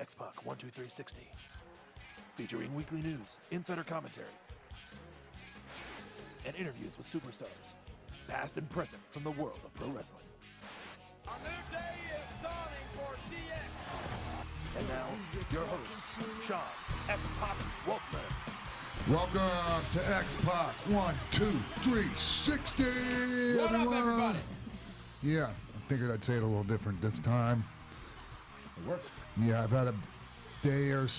X-Pac 12360, featuring weekly news, insider commentary, and interviews with superstars, past and present from the world of pro wrestling. A new day is dawning for DX. And now, your host, Sean X-Pac Waltman. Welcome to X-Pac 12360. What up, everybody? Yeah, I figured I'd say it a little different this time. It worked. Yeah, I've had a day or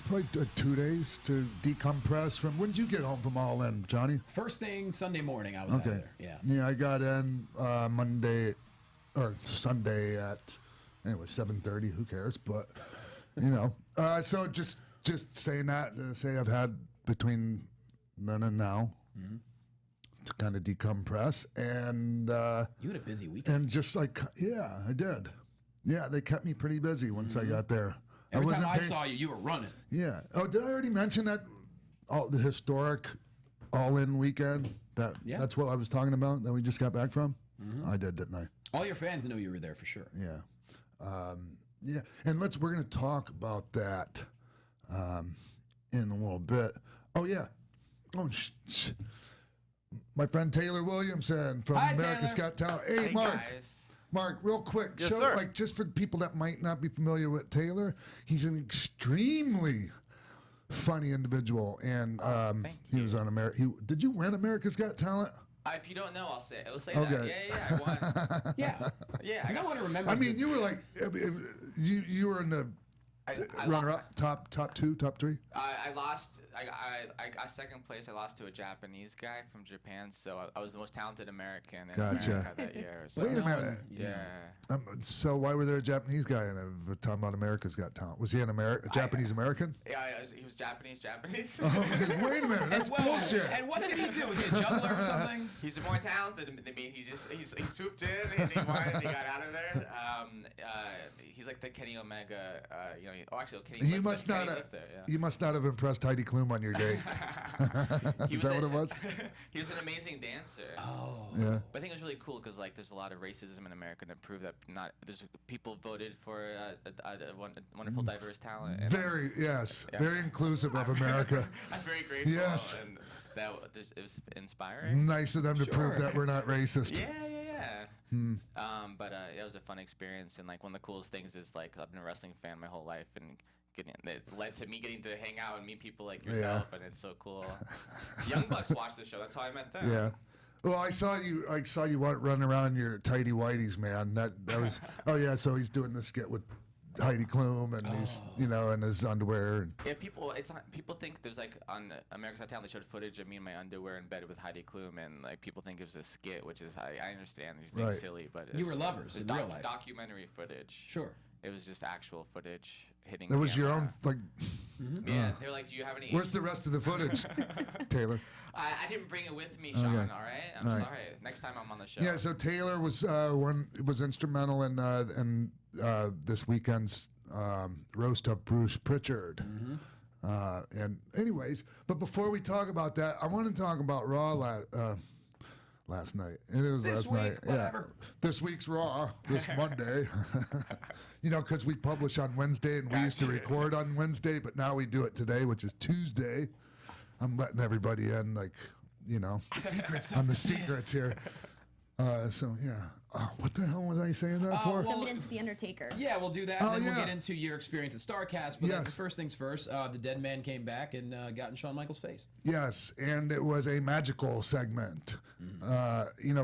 probably 2 days to decompress from. When did you get home from All In, Johnny? First thing Sunday morning, I was out there. Yeah, I got in Monday or Sunday at 7:30. Who cares? But so just saying that to say I've had between then and now to kind of decompress and you had a busy weekend. and just like I did. Yeah, they kept me pretty busy once I got there. Every time I saw you, you were running. Yeah. Oh, did I already mention that? The historic All-In weekend. That's what I was talking about. That we just got back from. I did, didn't I? All your fans knew you were there for sure. Yeah. Yeah. And we're going to talk about that in a little bit. Oh yeah. Oh, my friend Taylor Williamson from Hi, America's Taylor. Got Talent. Hey, Mark. Guys. Mark, real quick, Yes, sir. just for people that might not be familiar with Taylor, he's an extremely funny individual, and he was on America. Did you win America's Got Talent? If you don't know, I'll say Okay. that. Yeah, I won. Yeah. Yeah, I got want to remember. I mean, you were like, you were in the I runner-up, top two, top three. I lost. I got second place. I lost to a Japanese guy from Japan, so I was the most talented American in Gotcha. America that year. So, Wait a minute. Yeah. So why were there a Japanese guy in a talking about America's Got Talent? Was he a Japanese American? Yeah, he was Japanese. Oh, wait a minute, that's bullshit. And what did he do? Was he a juggler or something? He's more talented than me. He swooped in and he won and he got out of there. He's like the Kenny Omega. Kenny. You must not have impressed Heidi Klum on your day. Is that what it was? He was an amazing dancer. Oh. Yeah. But I think it was really cool because there's a lot of racism in America to prove that there's people voted for a wonderful diverse talent. And Very inclusive of America. I'm very grateful. Yes. And it was inspiring. Nice of them to prove that we're not racist. Yeah. But it was a fun experience, and one of the coolest things is I've been a wrestling fan my whole life, and it led to me getting to hang out and meet people like yourself, and it's so cool. Young Bucks watched the show. That's how I met them. Yeah. Well, I saw you running around in your tighty whities, man. That was. Oh yeah. So he's doing this skit with Heidi Klum, and he's in his underwear. And, yeah, people think there's on America's Got Talent they showed footage of me in my underwear in bed with Heidi Klum, and people think it was a skit, which is I understand it's being silly, but You were lovers in real life. Documentary footage. Sure. It was just actual footage hitting. that was your own Yeah, they're like, do you have any? Where's the rest of the footage, Taylor? I didn't bring it with me, Sean. Okay. All right, I'm sorry. Next time I'm on the show. Yeah. So Taylor was instrumental in this weekend's roast of Bruce Pritchard. And anyways, but before we talk about that, I want to talk about Raw last night. And it was This last week, night. whatever. Yeah. This week's Raw, this Monday. Because we publish on Wednesday and we used to record on Wednesday, but now we do it today, which is Tuesday. I'm letting everybody in, Secrets on the secrets here. So yeah, what the hell was I saying that for? Jump into The Undertaker. Yeah, we'll do that, and then we'll get into your experience at Starrcast. But Yes. first things first, the dead man came back and got in Shawn Michaels' face. Yes, and it was a magical segment.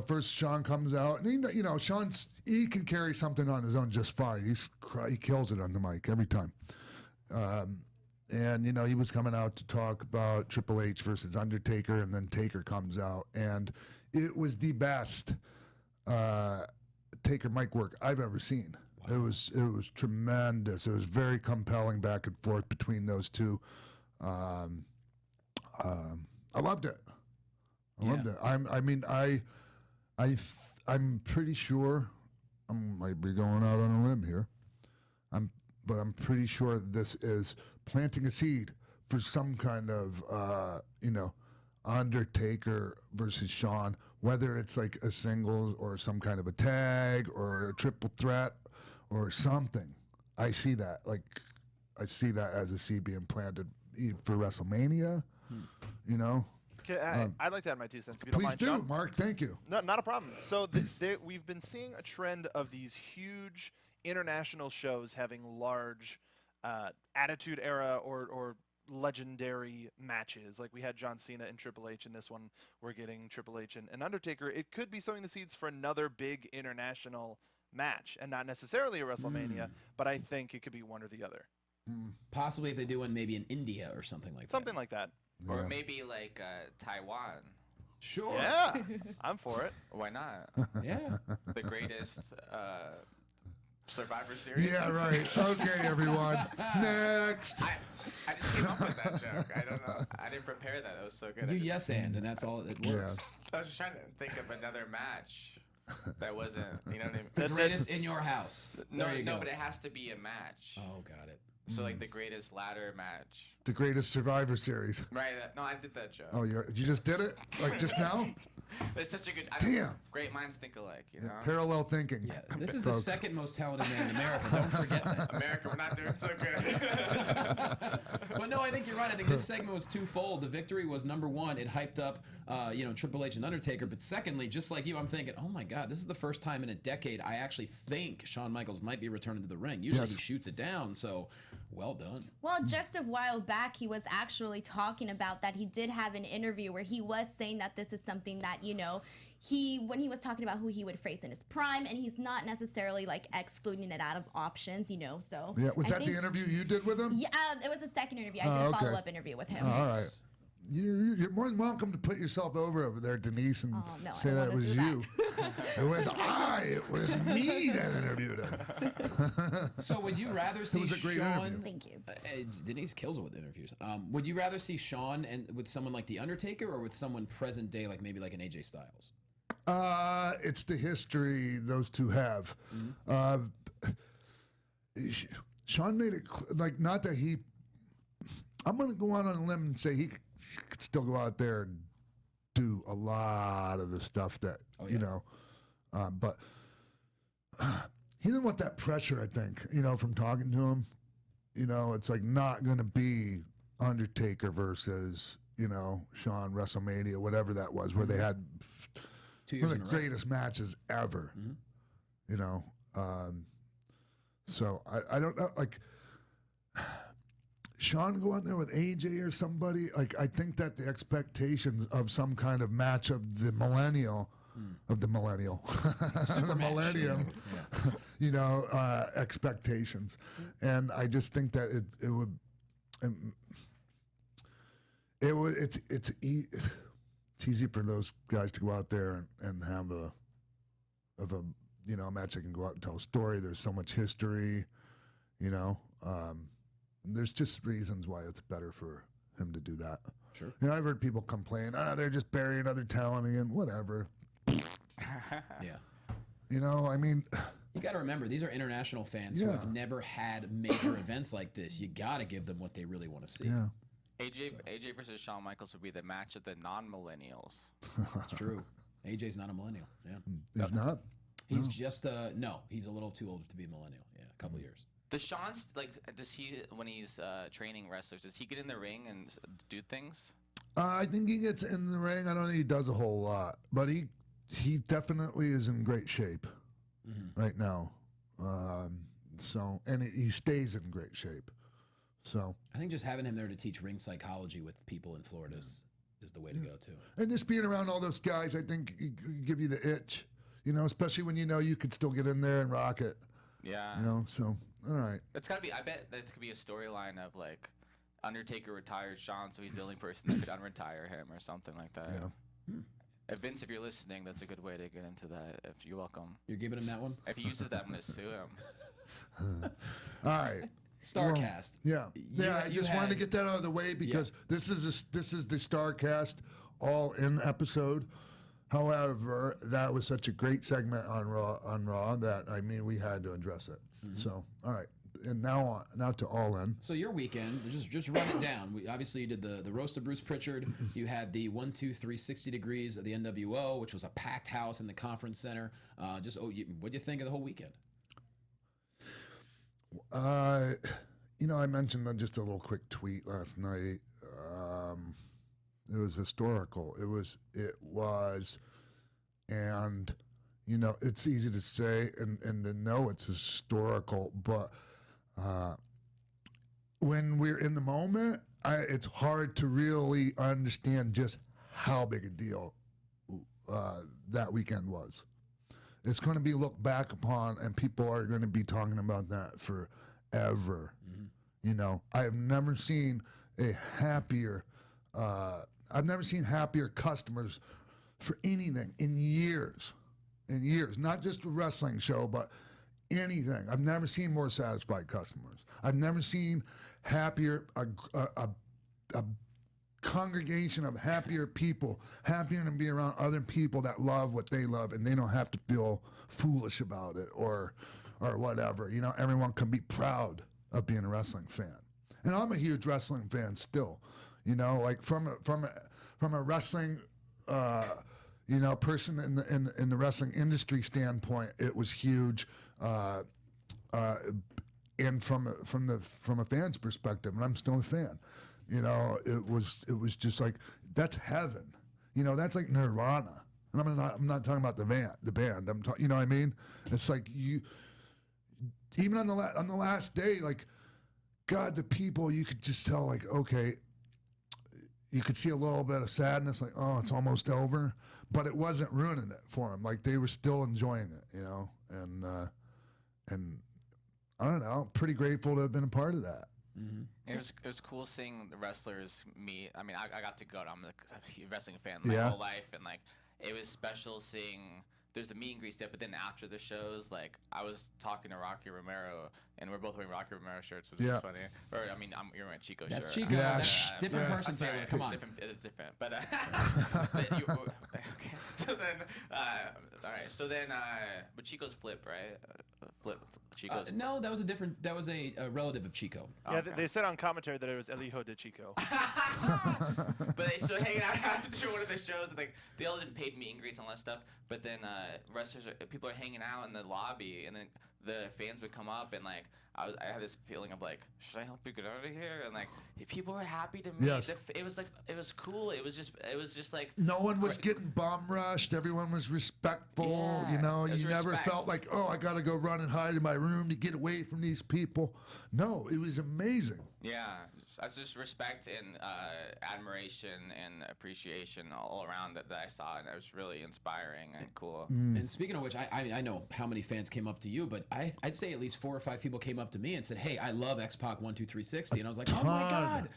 First Shawn comes out, and he can carry something on his own just fine. He kills it on the mic every time. And he was coming out to talk about Triple H versus Undertaker, and then Taker comes out, and it was the best Taker mic work I've ever seen. Wow. It was tremendous. It was very compelling back and forth between those two. I loved it. I loved it. I'm pretty sure I might be going out on a limb here. But I'm pretty sure this is planting a seed for some kind of, Undertaker versus Shawn, whether it's like a singles or some kind of a tag or a triple threat or something. I see that. I see that as a seed being planted for WrestleMania. You know. Okay, I'd like to add my 2 cents. If you don't Please mind, do, Sean. Mark. Thank you. No, not a problem. So we've been seeing a trend of these huge international shows having large Attitude Era or legendary matches. Like we had John Cena and Triple H, and this one we're getting Triple H and Undertaker. It could be sowing the seeds for another big international match, and not necessarily a WrestleMania, but I think it could be one or the other. Possibly if they do one maybe in India or something like that. Something like that. Or maybe like Taiwan. Sure. Yeah, I'm for it. Why not? Yeah. The greatest Survivor Series. Yeah, right. Okay, everyone. Next. I just came up with that joke. I don't know. I didn't prepare that. It was so good. You yes and that's all it works. I was just trying to think of another match that wasn't, you know what I mean? The greatest in your house. There you go. But it has to be a match. Oh, got it. So like the greatest ladder match. The greatest Survivor Series. Right. No, I did that joke. Oh, you just did it? Like just now? It's such a good. Damn. Great minds think alike, you know. Parallel thinking. Yeah, this is the second most talented man in America. Don't forget that. America, we're not doing so good. But no, I think you're right. I think this segment was twofold. The victory was number one. It hyped up, Triple H and Undertaker. But secondly, just like you, I'm thinking, oh my God, this is the first time in a decade I actually think Shawn Michaels might be returning to the ring. Usually he shoots it down. So well done. Well, just a while back, he was actually talking about that. He did have an interview where he was saying that this is something that, when he was talking about who he would face in his prime, and he's not necessarily like excluding it out of options, so. Yeah, was that the interview you did with him? Yeah, it was the second interview. I did a follow-up interview with him. All right. You're more than welcome to put yourself over there, Denise, and say that it was you. It was it was me that interviewed him. So would you rather see It was a great Shawn? interview. Thank you. Denise kills it with interviews. Would you rather see Shawn and with someone like The Undertaker or with someone present day, like maybe like an AJ Styles? It's the history those two have. Shawn made it like not that he. I'm going to go out on a limb and say he could still go out there and do a lot of the stuff that but he didn't want that pressure. I think from talking to him, it's like not going to be Undertaker versus Shawn WrestleMania, whatever that was, where they had 2 years one of in the a row. greatest matches ever. So I don't know, like Shawn go out there with AJ or somebody. Like I think that the expectations of some kind of match of the millennial, the millennium, expectations, and I just think that it would. It's easy for those guys to go out there and have a match they can go out and tell a story. There's so much history, there's just reasons why it's better for him to do that. Sure. I've heard people complain, they're just burying other talent again, whatever. Yeah. I mean, you got to remember, these are international fans who have never had major events like this. You got to give them what they really want to see. Yeah. AJ versus Shawn Michaels would be the match of the non-millennials. It's true. AJ's not a millennial. Yeah. He's not? He's just no. He's a little too old to be a millennial. Yeah, a couple years. Does he, when he's training wrestlers, does he get in the ring and do things? I think he gets in the ring. I don't think he does a whole lot, but he definitely is in great shape right now. And he stays in great shape. So I think just having him there to teach ring psychology with people in Florida is the way to go too. And just being around all those guys, I think give you the itch, especially when you could still get in there and rock it. Yeah. So all right. It's gotta be. I bet that could be a storyline of like Undertaker retires Shawn, so he's the only person that could unretire him or something like that. Yeah. If Vince, if you're listening, that's a good way to get into that. If you're welcome. You're giving him that one? If he uses that, I'm gonna sue him. All right. Starrcast. Well, I just wanted to get that out of the way because this is the Starrcast all-in episode. However, that was such a great segment on Raw that we had to address it. So, all right, and now to All In. So your weekend, just run it down. Obviously, you did the roast of Bruce Pritchard. You had the 1, 2, 3, 60 degrees of the NWO, which was a packed house in the conference center. What do you think of the whole weekend? I mentioned just a little quick tweet last night. It was historical. It was, and it's easy to say and to know it's historical, but when we're in the moment, it's hard to really understand just how big a deal that weekend was. It's going to be looked back upon, and people are going to be talking about that forever. I have never seen a happier. I've never seen happier customers for anything in years. Not just a wrestling show, but anything. I've never seen more satisfied customers. I've never seen happier a congregation of happier people, happier to be around other people that love what they love, and they don't have to feel foolish about it or whatever. Everyone can be proud of being a wrestling fan, and I'm a huge wrestling fan still. Like from a wrestling person in the wrestling industry standpoint, it was huge. And from a fan's perspective, and I'm still a fan, it was just like, that's heaven, that's like Nirvana. And I'm not talking about the band. I'm talking, you know what I mean? It's like even on the last day, like, God, the people, you could just tell, like, okay, you could see a little bit of sadness, like, oh, it's almost over, but it wasn't ruining it for them. Like, they were still enjoying it, and I don't know, pretty grateful to have been a part of that. Mm-hmm. It was cool seeing the wrestlers meet. I mean, I got to go. I'm a wrestling fan my whole life, and like, it was special seeing. There's the meet and greet stuff, but then after the shows, like, I was talking to Rocky Romero, and we're both wearing Rocky Romero shirts, which is funny. Or I mean, you're wearing Chico shirt. That's Chico. Yeah. That's different person, Sorry, Taylor. Come on. It's different. But okay. So then, all right. So then, but Chico's flip, right? Flip. Chico's. No, that was a different. That was a relative of Chico. Yeah, they said on commentary that it was El Hijo de Chico. But they still hanging out after one of the shows, and like, they all didn't pay meet and greets and all that stuff. But then people are hanging out in the lobby, and then the fans would come up, and like, I had this feeling of like, should I help you get out of here? And like, people were happy to meet. Yes. It was like, it was cool. It was just like, no one was getting bomb rushed. Everyone was respectful. Yeah, You never respect. felt like, oh, I got to go run and hide in my room to get away from these people. No, it was amazing. yeah, I just respect and admiration and appreciation all around that I saw, and it was really inspiring and cool. And speaking of which, I know how many fans came up to you, but I'd say at least 4 or 5 people came up to me and said, "Hey, I love X-Pac 12360," and I was like, "Oh my God!"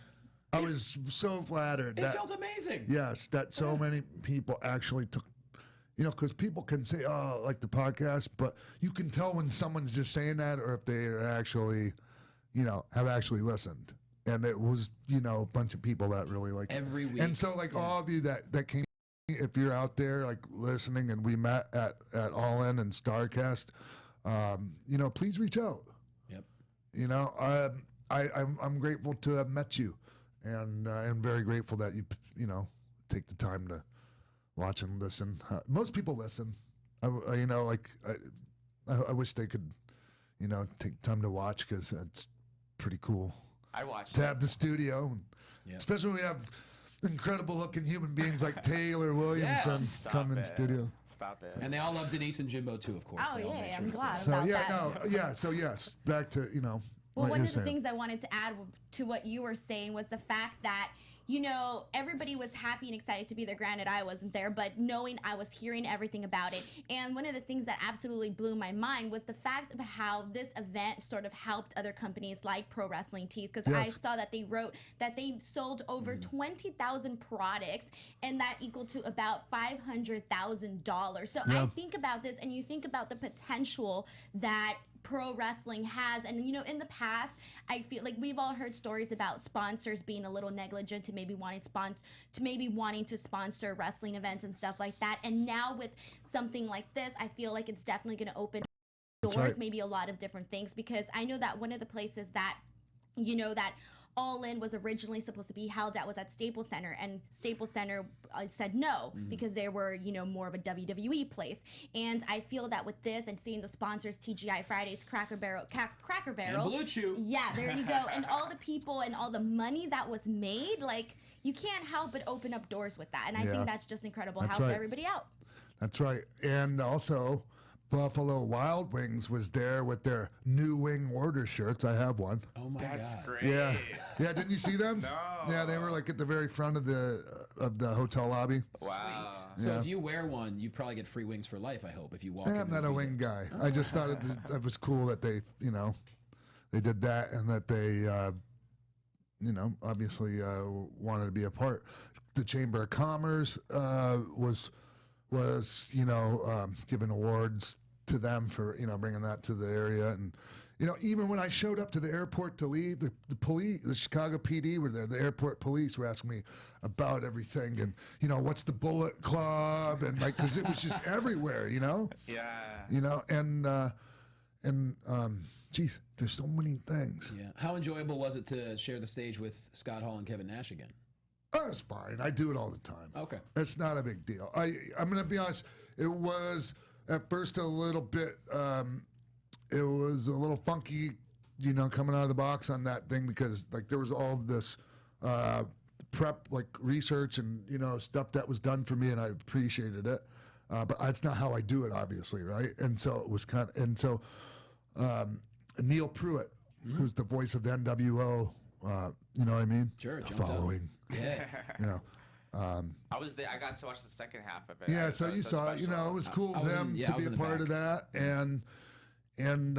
I was so flattered. It felt amazing. Yes, that so many people actually took, because people can say, oh, I like the podcast, but you can tell when someone's just saying that or if they are actually, have actually listened. And it was, a bunch of people that really like Every week. And so, like, all of you that came, if you're out there, like, listening, and we met at All In and Starrcast, please reach out. Yep. I'm grateful to have met you, and I'm very grateful that you take the time to watch and listen. Most people listen. I wish they could, take time to watch, because it's pretty cool I watched to have the studio, and especially when we have incredible looking human beings like Taylor Williamson Stop come in it. studio. Stop it. And they all love Denise and Jimbo too, of course. Oh, They all yeah, make sure I'm to say glad that. So about yeah, that. so yes, back to Well, what one you're of the saying. things I wanted to add to what you were saying was the fact that, everybody was happy and excited to be there. Granted, I wasn't there, but knowing I was hearing everything about it. And one of the things that absolutely blew my mind was the fact of how this event sort of helped other companies like Pro Wrestling Tees, because I Yes. saw that they wrote that they sold over 20,000 products, and that equal to about $500,000. So I think about this, and you think about the potential that pro wrestling has, and in the past, I feel like we've all heard stories about sponsors being a little negligent to maybe wanting to sponsor wrestling events and stuff like that. And now with something like this, I feel like it's definitely going to open doors, right. maybe a lot of different things, because I know that one of the places that that All In was originally supposed to be held at Staples Center, and Staples Center said no because they were, more of a WWE place. And I feel that with this and seeing the sponsors, TGI Fridays, Cracker Barrel, And Blue Chew. yeah, there you go, and all the people and all the money that was made, like, you can't help but open up doors with that, and I think that's just incredible. That's Helped right. everybody out. That's right. And also, Buffalo Wild Wings was there with their new wing order shirts. I have one. Oh my That's God. great. Yeah. Yeah, didn't you see them? No. Yeah, they were like at the very front of the hotel lobby. Wow. So Yeah. if you wear one, you probably get free wings for life, I hope, if you walk I'm in not there. a wing guy. I just thought it was cool that they, they did that and that they, obviously wanted to be a part. The Chamber of Commerce was giving awards to them for bringing that to the area. And even when I showed up to the airport to leave, the police, the Chicago PD were there. The airport police were asking me about everything and what's the Bullet Club, and like, because it was just everywhere. Yeah. Geez, there's so many things. Yeah. How enjoyable was it to share the stage with Scott Hall and Kevin Nash again? Oh, it's fine. I do it all the time. Okay. It's not a big deal. I'm going to be honest. It was at first a little bit, it was a little funky, coming out of the box on that thing, because like there was all of this prep, like research and, stuff that was done for me, and I appreciated it. But that's not how I do it, obviously, right? And so it was Neil Pruitt, who's the voice of the NWO, you know what I mean? Sure, jumped up. Following. Yeah. I was there. I got to watch the second half of it. Yeah, I so saw you the saw it. special. It was cool I of was them in- yeah, to I be was a in the part of back. that, and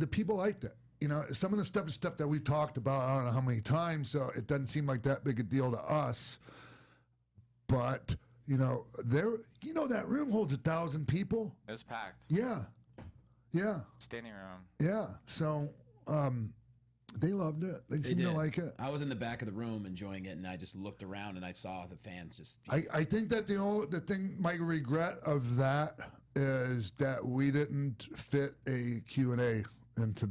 the people liked it. Some of the stuff is stuff that we've talked about. I don't know how many times, so it doesn't seem like that big a deal to us. But that room holds 1,000 people. It was packed. Yeah. Standing room. Yeah. So they loved it. They seemed to did. like it. I was in the back of the room enjoying it, and I just looked around and I saw the fans just. I think that the thing, my regret of that is that we didn't fit a Q&A into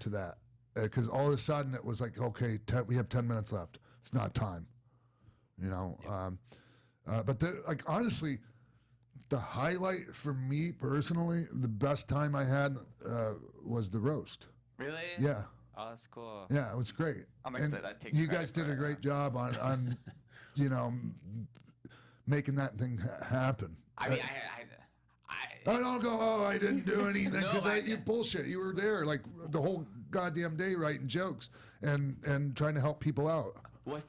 that, because all of a sudden it was like, okay, we have 10 minutes left. It's not time, but honestly, the highlight for me personally, the best time I had was the roast. Really? Yeah. Oh, that's cool. Yeah, it was great. I'm like, And that take you credit guys did for a it, great job on making that thing happen. I mean, I don't go, oh, I didn't do anything, No, because you bullshit. You were there like the whole goddamn day writing jokes and trying to help people out. Well,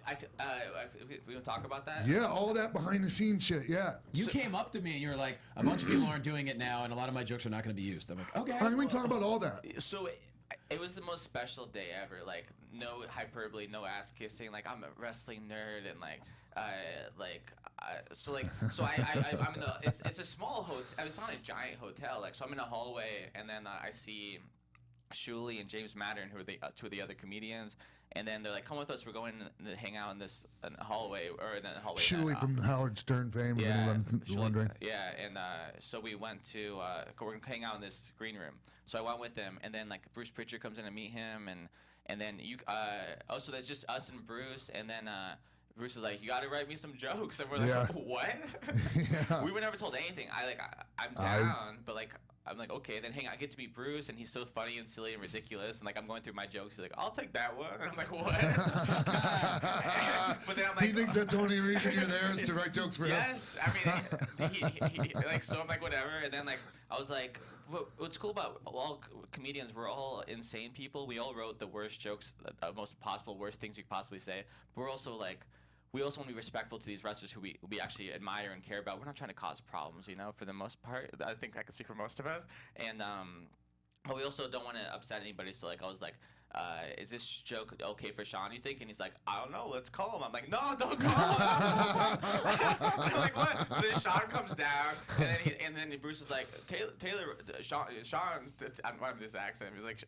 we don't talk about that. Yeah, all of that behind the scenes shit. Yeah. You came up to me and you were like, a bunch of people aren't doing it now, and a lot of my jokes are not going to be used. I'm like, okay. I mean, we talk about all that. So it was the most special day ever. Like, no hyperbole, no ass kissing. Like, I'm a wrestling nerd, and I'm in it's a small hotel. It's not a giant hotel. Like, so I'm in a hallway, and then I see Shuli and James Mattern, who are two of the other comedians, and then they're like, "Come with us. We're going to hang out in this hallway or in the hallway." Shuli from Howard Stern fame, if anyone's Shuli, wondering. Yeah, and so we went to we're gonna hang out in this green room. So I went with him, and then like Bruce Pritchard comes in to meet him, and then so there's just us and Bruce, and then Bruce is like, "You got to write me some jokes," and we're like, Yeah. "What?" Yeah. We were never told anything. I'm down, but like. I'm like, okay, then hang on, I get to meet Bruce, and he's so funny and silly and ridiculous, and like I'm going through my jokes, he's like, I'll take that one, and I'm like, what? But then I'm like, He thinks that's the only reason you're there is to write jokes for him. yes, I mean, he like, so I'm like, whatever, and then like, I was like, what's cool about all comedians, we're all insane people, we all wrote the worst jokes, most possible worst things you could possibly say, but we're also like, we also want to be respectful to these wrestlers who we actually admire and care about. We're not trying to cause problems, for the most part. I think I can speak for most of us. And but we also don't want to upset anybody. So like I was like, is this joke okay for Sean, you think? And he's like, I don't know, let's call him. I'm like, no, don't call him. I'm like, what? So then Sean comes down, and then Bruce is like, Taylor, Sean, I'm this accent. He's like,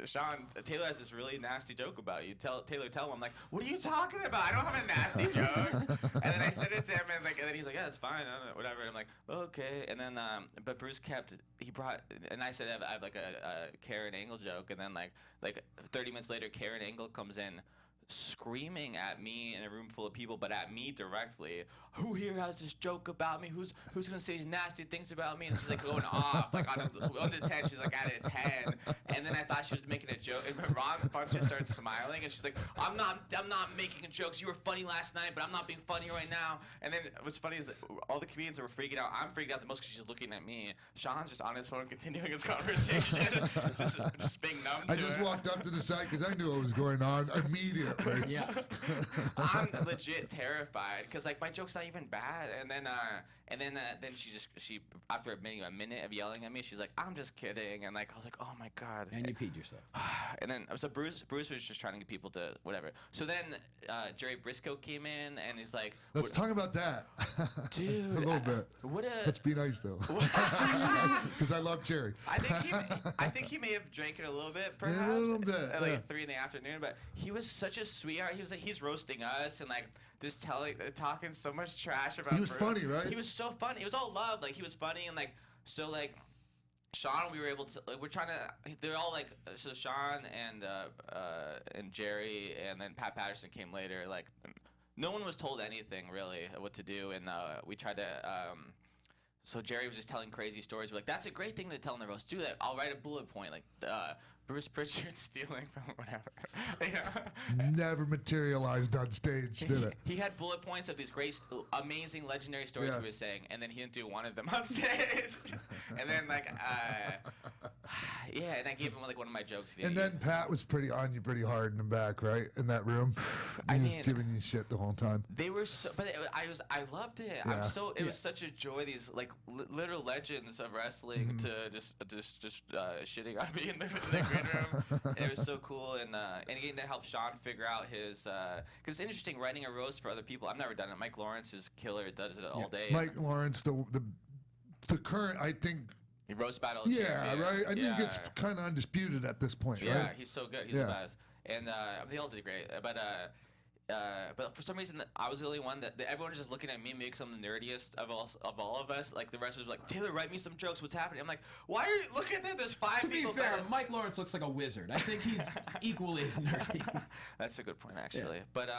Sean, Taylor has this really nasty joke about you. Taylor, tell him. I'm like, what are you talking about? I don't have a nasty joke. And then I said it to him, and then he's like, yeah, it's fine, I don't know, whatever. And I'm like, okay. And then, but Bruce and I said I have like a Karen Angle joke, and then like 30 minutes later, Karen Angle comes in, screaming at me in a room full of people, but at me directly. Who here has this joke about me? Who's gonna say these nasty things about me? And she's like going off, like on to 10. She's like at a 10. And then I thought she was making a joke. And Ron Funches started smiling, and she's like, I'm not making jokes. You were funny last night, but I'm not being funny right now. And then what's funny is that all the comedians were freaking out. I'm freaking out the most because she's looking at me. Sean's just on his phone continuing his conversation, just being numb to I just walked up to the side because I knew what was going on immediately. Yeah. I'm legit terrified because like my joke's not even bad, and then she after maybe a minute of yelling at me, she's like, I'm just kidding, and like I was like, oh my god. And you peed yourself. And then so Bruce was just trying to get people to whatever. So then Jerry Briscoe came in and he's like, Let's talk about that. dude, a little bit. Let's be nice though, because I love Jerry. I think he may have drank it a little bit, perhaps. Yeah, a little bit. At like 3 PM, but he was such a sweetheart. He was like, he's roasting us and like just talking so much trash about. He was funny, right? He was so funny. It was all love. Like he was funny and like so like. Sean, we were able to. Like, we're trying to. They're all like. So Sean and Jerry and then Pat Patterson came later. Like, no one was told anything really what to do, and we tried to. So Jerry was just telling crazy stories. We're like, that's a great thing to tell in the roast. Do that. I'll write a bullet point like Bruce Pritchard stealing from whatever. You know? Never materialized on stage, did it? He had bullet points of these great, amazing, legendary stories Yeah. he was saying, and then he didn't do one of them on stage. And then like, yeah, and I gave him like one of my jokes. And then Pat was on you pretty hard in the back, right? In that room, he was giving you shit the whole time. They were so, but I loved it. Yeah. It was such a joy. These like literal legends of wrestling to just shitting on me in the green room. And it was so cool, and again that helped Sean figure out his because it's interesting writing a roast for other people. I've never done it. Mike Lawrence, who's killer, does it all day. Mike Lawrence, the current, I think. He roast battles. Yeah, right. I think it's kind of undisputed at this point, right? Yeah, he's so good. He's the best. And they all did great. But for some reason, I was the only one that everyone was just looking at me, because I'm the nerdiest of all of us. Like the rest was like, Taylor, write me some jokes. What's happening? I'm like, why are you looking at that? There's 5 To be people. fair, Mike Lawrence looks like a wizard. I think he's equally as nerdy. That's a good point, actually. Yeah. But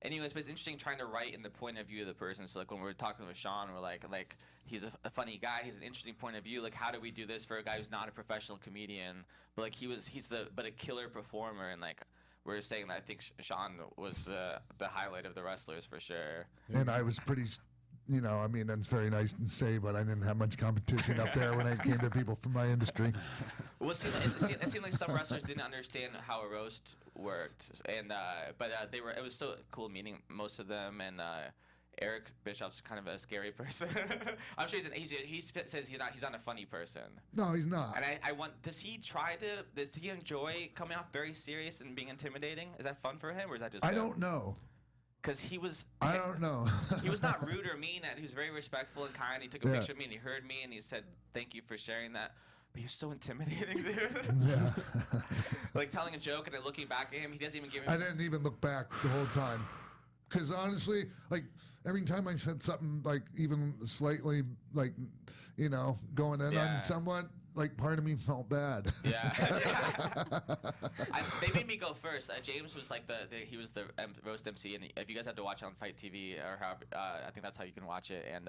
anyways, but it's interesting trying to write in the point of view of the person. So like when we were talking with Sean, we're like he's a funny guy. He's an interesting point of view. Like how do we do this for a guy who's not a professional comedian, but like he's a killer performer, and like. We're saying that I think Sean was the highlight of the wrestlers for sure. And I was pretty, I mean, that's very nice to say, but I didn't have much competition up there when it came to people from my industry. Well, it seemed like some wrestlers didn't understand how a roast worked, and it was so cool meeting most of them, and Eric Bischoff's kind of a scary person. I'm sure he says he's not a funny person. No, he's not. And does he enjoy coming off very serious and being intimidating? Is that fun for him, or is that just I don't know. Because he was. I don't know. He was not rude or mean. He was very respectful and kind. He took a picture of me and he heard me and he said, "Thank you for sharing that." But he was so intimidating, dude. Yeah. Like telling a joke and then looking back at him, he doesn't even give. I didn't even look back the whole time. Because honestly, like, every time I said something, like, even slightly, like, going in on someone, like, part of me felt bad. Yeah. They made me go first. James was like he was the roast MC, and if you guys have to watch it on Fight TV, or how, I think that's how you can watch it, and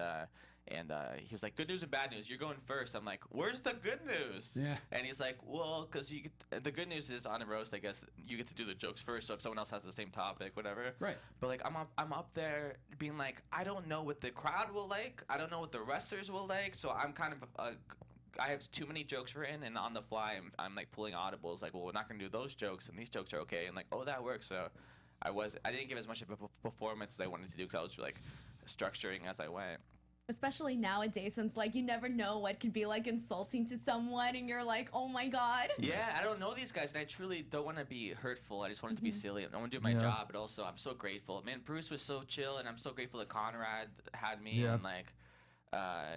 he was like, good news and bad news, you're going first. I'm like, where's the good news? Yeah. And he's like, well, because the good news is on a roast, I guess, you get to do the jokes first, so if someone else has the same topic, whatever. Right. But like, I'm up there being like, I don't know what the crowd will like, I don't know what the wrestlers will like, so I'm kind of I have too many jokes written, and on the fly, I'm like pulling audibles, like, well, we're not gonna do those jokes, and these jokes are okay, and like, oh, that works. So I didn't give as much of a performance as I wanted to do, because I was like structuring as I went. Especially nowadays, since like you never know what could be like insulting to someone, and you're like, oh my god. Yeah, I don't know these guys, and I truly don't want to be hurtful. I just want it to be silly. I want to do my job, but also I'm so grateful. Man, Bruce was so chill, and I'm so grateful that Conrad had me, and like.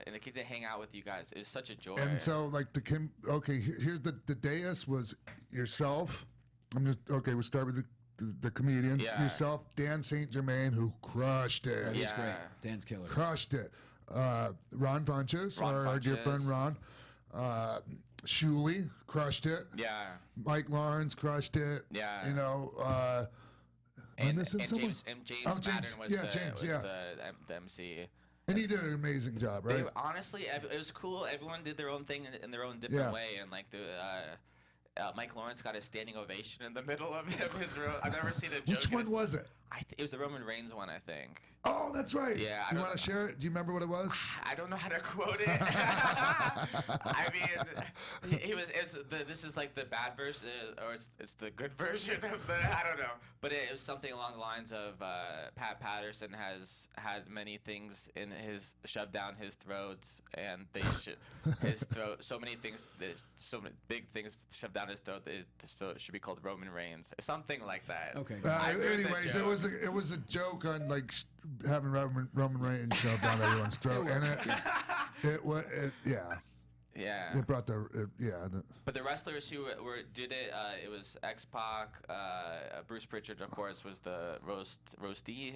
And I get to hang out with you guys. It was such a joy. And so, like, here's the dais was yourself. We'll start with the comedians. Yeah. Yourself, Dan St. Germain, who crushed it. He's great. Dan's killer. Crushed it. Ron Funches, our dear friend Ron. Shuley crushed it. Yeah. Mike Lawrence crushed it. Yeah. Am I missing someone? James Oh, James. Madden was, Yeah, the, James, was yeah. the MC. And he did an amazing job, They right? were, honestly, it was cool. Everyone did their own thing in their own different Yeah. way, and like Mike Lawrence got a standing ovation in the middle of his room. I've never seen a joke. Which one was it? It was the Roman Reigns one, I think. Oh, that's right. Yeah, I You don't want to share it? Do you remember what it was? I don't know how to quote it. I mean, this is like the bad version, or it's the good version of the, I don't know. But it was something along the lines of Pat Patterson has had many things shoved down his throat, and so many big things shoved down his throat that his throat should be called Roman Reigns, or something like that. Okay. Anyways, it was a joke on like having Roman Reigns shoved down everyone's throat, and Yeah. it brought But the wrestlers who did it, it was X-Pac, Bruce Pritchard, of course, was the roastee,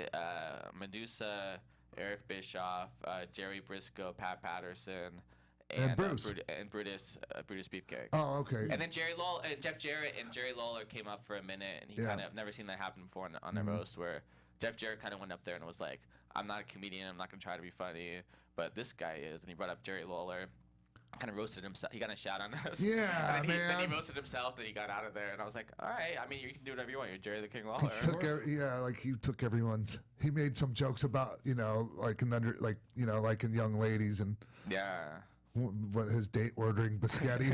Medusa, Eric Bischoff, Jerry Briscoe, Pat Patterson, And Bruce. Brutus Beefcake. Oh, okay. And then Jeff Jarrett and Jerry Lawler came up for a minute, and he kind of, I've never seen that happen before on a roast, where Jeff Jarrett kind of went up there and was like, I'm not a comedian, I'm not going to try to be funny, but this guy is. And he brought up Jerry Lawler, kind of roasted himself. He got a shout on us. Yeah, and then man. Then he roasted himself, then he got out of there. And I was like, all right, I mean, you can do whatever you want. You're Jerry the King Lawler. He took everyone's. He made some jokes about, like in young ladies and Yeah. what his date ordering biscotti.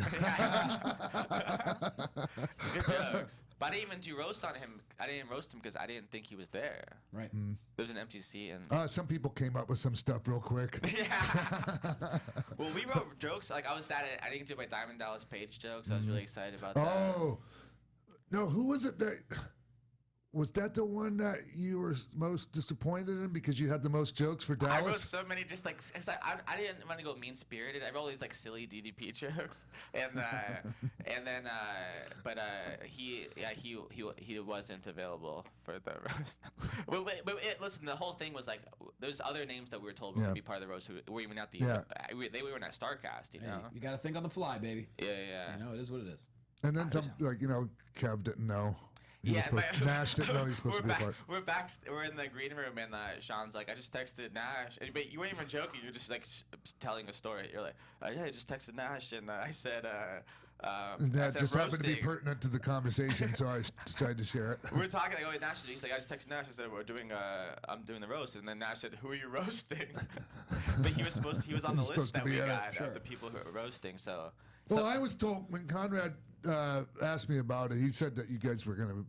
Good jokes. But I didn't even do roast on him. I didn't roast him because I didn't think he was there. Right. There was an empty seat, and Some people came up with some stuff real quick. yeah. Well, we wrote jokes. Like I was sad I didn't do my Diamond Dallas Page jokes. I was really excited about that. Oh, no, who was it that... Was that the one that you were most disappointed in because you had the most jokes for Dallas? I wrote so many, just like, cause I didn't want to go mean-spirited. I wrote all these like silly DDP jokes, and then he wasn't available for the roast. Listen, the whole thing was like, there's other names that we were told were going to be part of the roast who were even at the they were at Starrcast, you know. You got to think on the fly, baby. Yeah. You know, it is what it is. And then some, Kev didn't know. Nash didn't know he was supposed to be a part. We're in the green room, and Sean's like, I just texted Nash. But you weren't even joking. You're just like telling a story. You're like, yeah, I just texted Nash, and I said, that just happened to be pertinent to the conversation, so I decided to share it. We were talking, like, Nash, he's like, I just texted Nash. I said, I'm doing the roast, and then Nash said, who are you roasting? But he was on the list that we got of the people who were roasting. So. Well, I was told when Conrad asked me about it, he said that you guys were going to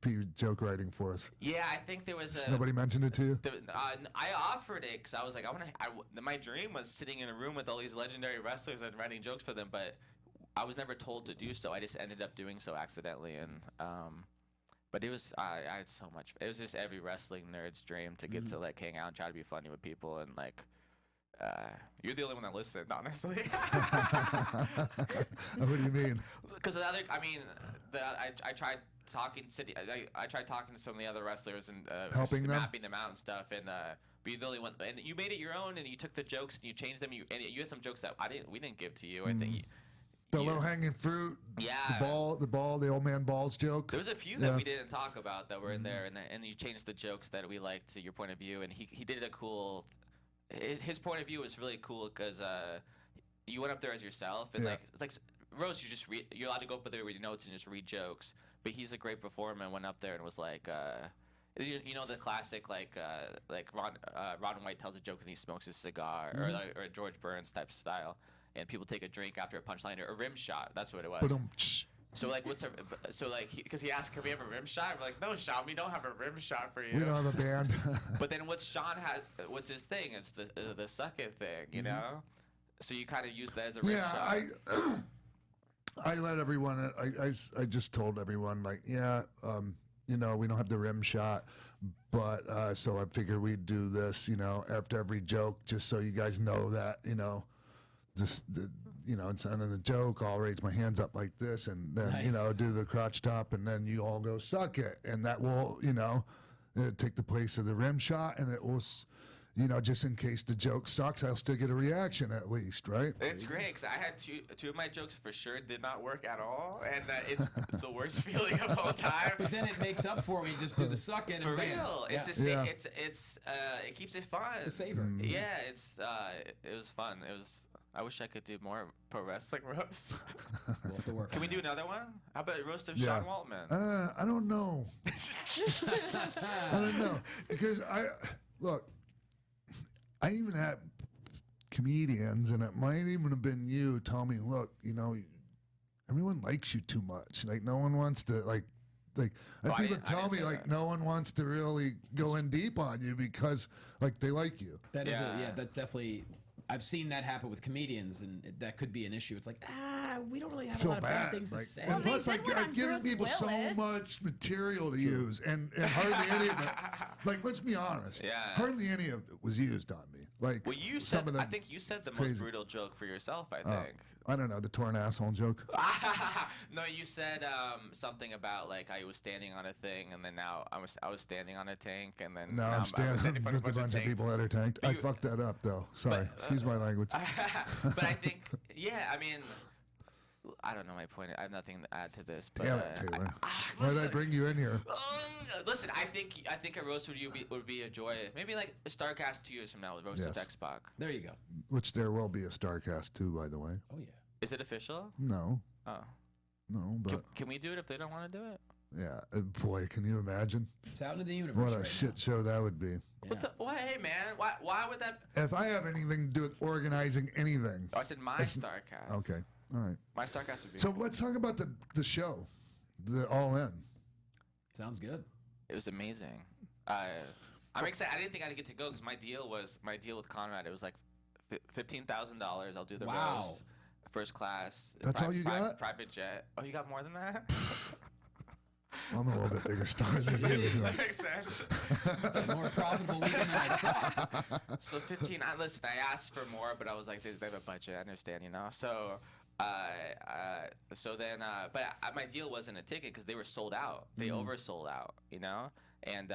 be joke writing for us. Yeah, I think there was nobody mentioned it to you? I offered it because I was like, my dream was sitting in a room with all these legendary wrestlers and writing jokes for them, but I was never told to do so. I just ended up doing so accidentally, and but it was I had so much. It was just every wrestling nerd's dream to get to like hang out and try to be funny with people, and like you're the only one that listened, honestly. What do you mean? Because I tried talking to some of the other wrestlers and helping them, mapping them out and stuff, and be the only one. And you made it your own, and you took the jokes and you changed them. You had some jokes that we didn't give to you. I think the low-hanging fruit. Yeah. The old man balls joke. There was a few that we didn't talk about that were in there, and you changed the jokes that we liked to your point of view, and he did a cool. His point of view was really cool because you went up there as yourself, and like Rose, you're allowed to go up there with your notes and just read jokes. But he's a great performer and went up there and was like, you know the classic like Ron White tells a joke and he smokes his cigar, or a George Burns type style, and people take a drink after a punchline or a rim shot. That's what it was. So like, because he asked, can we have a rim shot? We're like, no, Sean, we don't have a rim shot for you. We don't have a band. But then what's his thing? It's the suck it thing, you know. So you kind of use that as a rim shot. I let everyone. I just told everyone like, we don't have the rim shot, but so I figured we'd do this, after every joke, just so you guys know that, instead of the joke, I'll raise my hands up like this, and then do the crotch top, and then you all go suck it, and that will take the place of the rim shot, and just in case the joke sucks, I'll still get a reaction at least, right? It's great because I had two of my jokes for sure did not work at all, and it's the worst feeling of all time. But then it makes up for it when you just do the suck in For and bam. real, Yeah. it keeps it fun. It's a saver. Yeah, it was fun. I wish I could do more pro wrestling roasts. We'll have to work. Can we do another one? How about a roast of Yeah. Sean Waltman? I don't know. I don't know because I even had comedians, and it might even have been you, tell me, look, everyone likes you too much. Like no one wants to like. And people tell me like no one wants to really go in deep on you because like they like you. That is that's definitely. I've seen that happen with comedians, and that could be an issue. It's like, we don't really have a lot of bad things to say. And they plus, did one on I've given Bruce people so Willis. much material to use, and hardly any of it. Like, let's be honest. Yeah. Hardly any of it was used on me. Like, Well, you some said. of the I think you said the crazy- most brutal joke for yourself. I think. I don't know, the torn asshole joke. No, you said something about like I was standing on a thing, and then now I was standing on a tank, and then No, now I'm standing in front with a bunch of tanks. people that are tanked. I fucked that up, though. Sorry. Excuse my language. But I think, yeah, I mean, I don't know my point. I have nothing to add to this. But, Damn it, Taylor. Why did I listen, bring you in here? listen, I think a roast would be a joy. Maybe like a Starrcast 2 years from now with roast of Yes. X-Pac. There you go. Which there will be a Starrcast, too, by the way. Oh yeah. Is it official? No. Oh. No, but Can we do it if they don't want to do it? yeah. Boy, can you imagine? It's out into the universe What a right shit show that would be. What the? Why, hey man? Why would that? If I have anything to do with organizing anything. Oh, I said my Starrcast. Okay. All right. My Starrcast would be. So let's talk about the show, the All In. now. Sounds good. It was amazing. I'm excited. I didn't think I'd get to go because my deal with Conrad. It was like $15,000. I'll do the Wow. roast, first class. That's all you got? Private jet. Oh, you got more than that? I'm a little bit bigger star than you. So. That makes sense. It's a more profitable weekend than I thought. So 15. Listen, I asked for more, but I was like, they have a budget. I understand, So. But my deal wasn't a ticket because they were sold out. They oversold out, And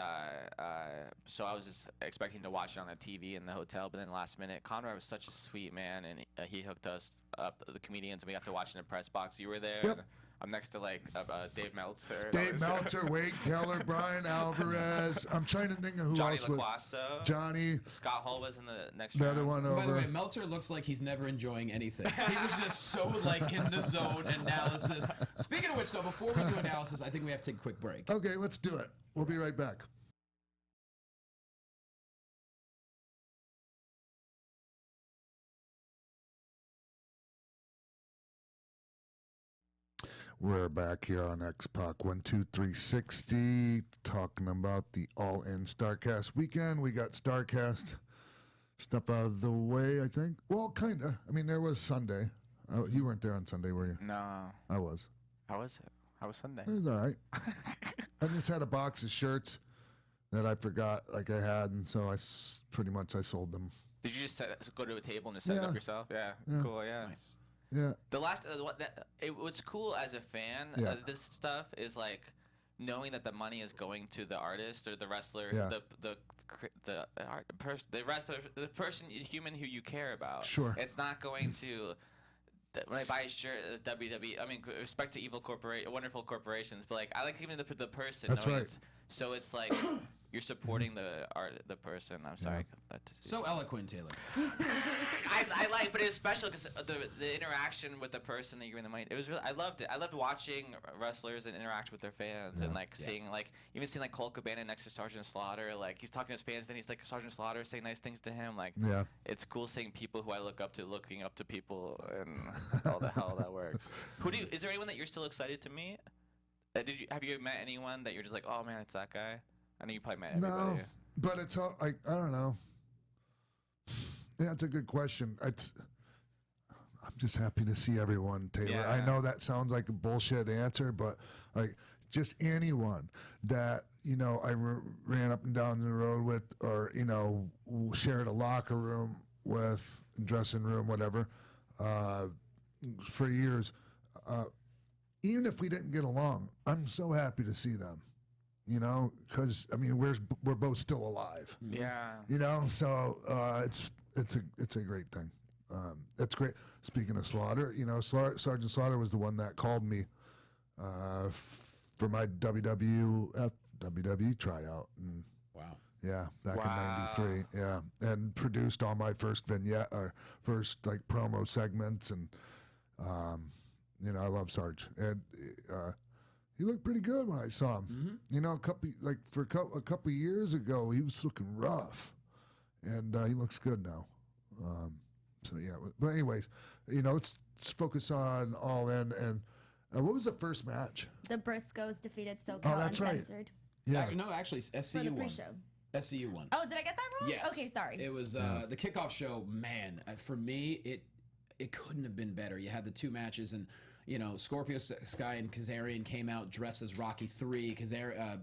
so I was just expecting to watch it on the TV in the hotel. But then last minute, Conrad was such a sweet man, and he hooked us up, the comedians, and we got to watch in the press box. You were there. Yep. And I'm next to like Dave Meltzer. Dave Meltzer, Wade Keller, Brian Alvarez. I'm trying to think of who Johnny else was. LaQuasta. Johnny, Scott Hall was in the next the round. other one By the over. way, Meltzer looks like he's never enjoying anything. He was just so like in the zone analysis. Speaking of which, though, before we do analysis, I think we have to take a quick break. Okay, let's do it. We'll be right back. We're back here on X-Pac 12360 talking about the All-In Starrcast weekend. We got Starrcast stuff out of the way, I think. Well, kind of. I mean, there was Sunday. You weren't there on Sunday, were you? No. I was. How was it? How was Sunday? It was all right. I just had a box of shirts that I forgot like I had, and so I pretty much sold them. Did you just go to a table and just set it Yeah. up yourself? Yeah. Yeah. Cool. Yeah. Nice. Yeah. The last, what's cool as a fan Yeah. of this stuff is like knowing that the money is going to the artist or the wrestler, Yeah. the wrestler, the person, human who you care about. Sure. It's not going to. When I buy a shirt at WWE, I mean, respect to wonderful corporations, but like I like even the person. That's knowing right. So it's like you're supporting the person. I'm sorry. So eloquent, Taylor. I like, but it was special because the interaction with the person that you're giving the money. It was really, I loved it. I loved watching wrestlers and interact with their fans and like seeing even seeing like Cole Cabana next to Sergeant Slaughter. Like he's talking to his fans, then he's like Sergeant Slaughter saying nice things to him. Like Yeah. it's cool seeing people who I look up to looking up to people and all the hell that works. Is there anyone that you're still excited to meet? Have you met anyone that you're just like, oh man, it's that guy? I know you probably met everybody. No, but it's all like I don't know. Yeah, it's a good question. I'm just happy to see everyone, Taylor. I Yeah. know that sounds like a bullshit answer, but like just anyone that I ran up and down the road with, or shared a locker room with, dressing room, whatever, for years. Even if we didn't get along, I'm so happy to see them. You know, because I mean we're both still alive. Yeah. You know, so it's a great thing. It's great. Speaking of Slaughter, you know, Sergeant Slaughter was the one that called me for my WWE tryout. And Wow. yeah, back in '93. Yeah, and produced all my first vignette or first like promo segments, and you know, I love Sarge, and he looked pretty good when I saw him. You know, a couple years ago, he was looking rough, and he looks good now. So yeah, but anyways, you know, let's focus on All In. And what was the first match? The Briscoes defeated SoCal Oh, that's right. Uncensored. Yeah, No, actually, For the SCU won. pre-show. SCU won. Oh, did I get that wrong? Yes. Okay, sorry. It was the kickoff show. Man, for me, it couldn't have been better. You had the two matches, and you know, Scorpio Sky and Kazarian came out dressed as Rocky III.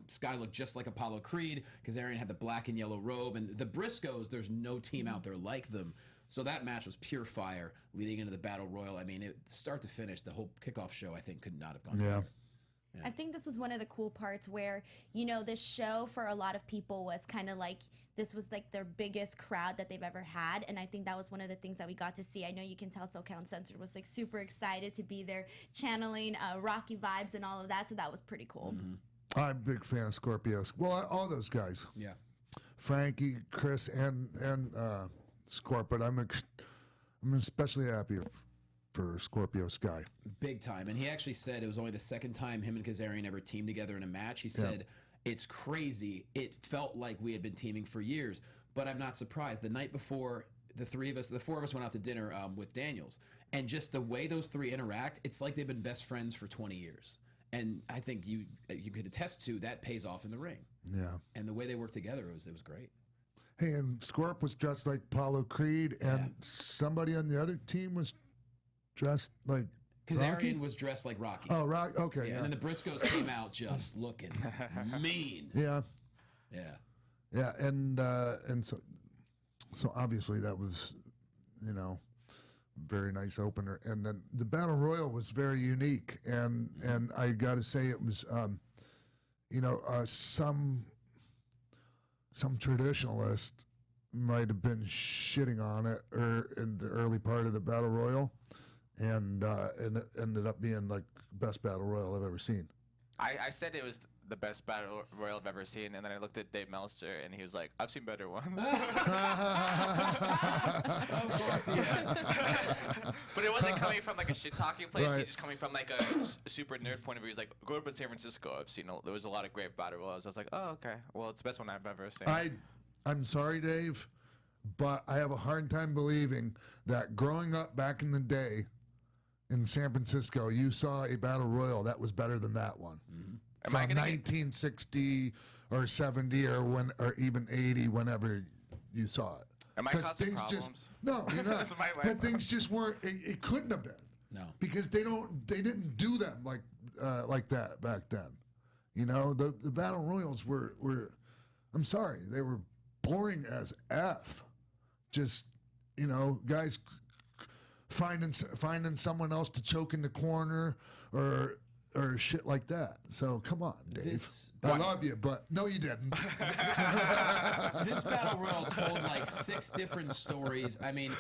Sky looked just like Apollo Creed. Kazarian had the black and yellow robe, and the Briscoes. There's no team out there like them. So that match was pure fire leading into the Battle Royal. I mean, start to finish, the whole kickoff show, I think, could not have gone better. I think this was one of the cool parts where, you know, this show for a lot of people was kind of like, this was like their biggest crowd that they've ever had. And I think that was one of the things that we got to see. I know you can tell SoCal Uncensored was like super excited to be there channeling Rocky vibes and all of that. So that was pretty cool. I'm a big fan of Scorpios. Well, all those guys. Yeah. Frankie, Chris, and Scorp, but I'm especially happy for Scorpio Sky. Big time. And he actually said it was only the second time him and Kazarian ever teamed together in a match. He said, it's crazy. It felt like we had been teaming for years, but I'm not surprised. The night before, the four of us went out to dinner with Daniels, and just the way those three interact, it's like they've been best friends for 20 years. And I think you could attest to that pays off in the ring. Yeah. And the way they worked together, it was great. Hey, and Scorp was dressed like Apollo Creed, and somebody on the other team was dressed like Kazarian Rocky? was dressed like Rocky. Oh, Rock. Okay, yeah. And then the Briscoes came out just looking mean. Yeah, Yeah. and so obviously that was, you know, very nice opener, and then the Battle Royal was very unique, and I got to say it was, you know, some traditionalist might have been shitting on it in the early part of the Battle Royal, and it ended up being like best Battle Royal I've ever seen. I said it was the best Battle Royal I've ever seen, and then I looked at Dave Meltzer, and he was like, I've seen better ones. Of course he has. But it wasn't coming from like a shit-talking place. Right. He's just coming from like a super nerd point of view. He's like, growing up in San Francisco, I've seen there was a lot of great Battle Royals. I was like, oh, okay. Well, it's the best one I've ever seen. I'm sorry, Dave, but I have a hard time believing that growing up back in the day in San Francisco, you saw a Battle Royal that was better than that one. From 1960 or 70 or even 80, whenever you saw it. Am I causing problems? No, you're not. But things just weren't. It couldn't have been. No. Because they didn't do them like that back then. You know, the Battle Royals were I'm sorry, they were boring as F. Just, you know, guys finding someone else to choke in the corner or shit like that. So come on, Dave. I love you, but no, you didn't. This Battle Royal told like 6 different stories. I mean,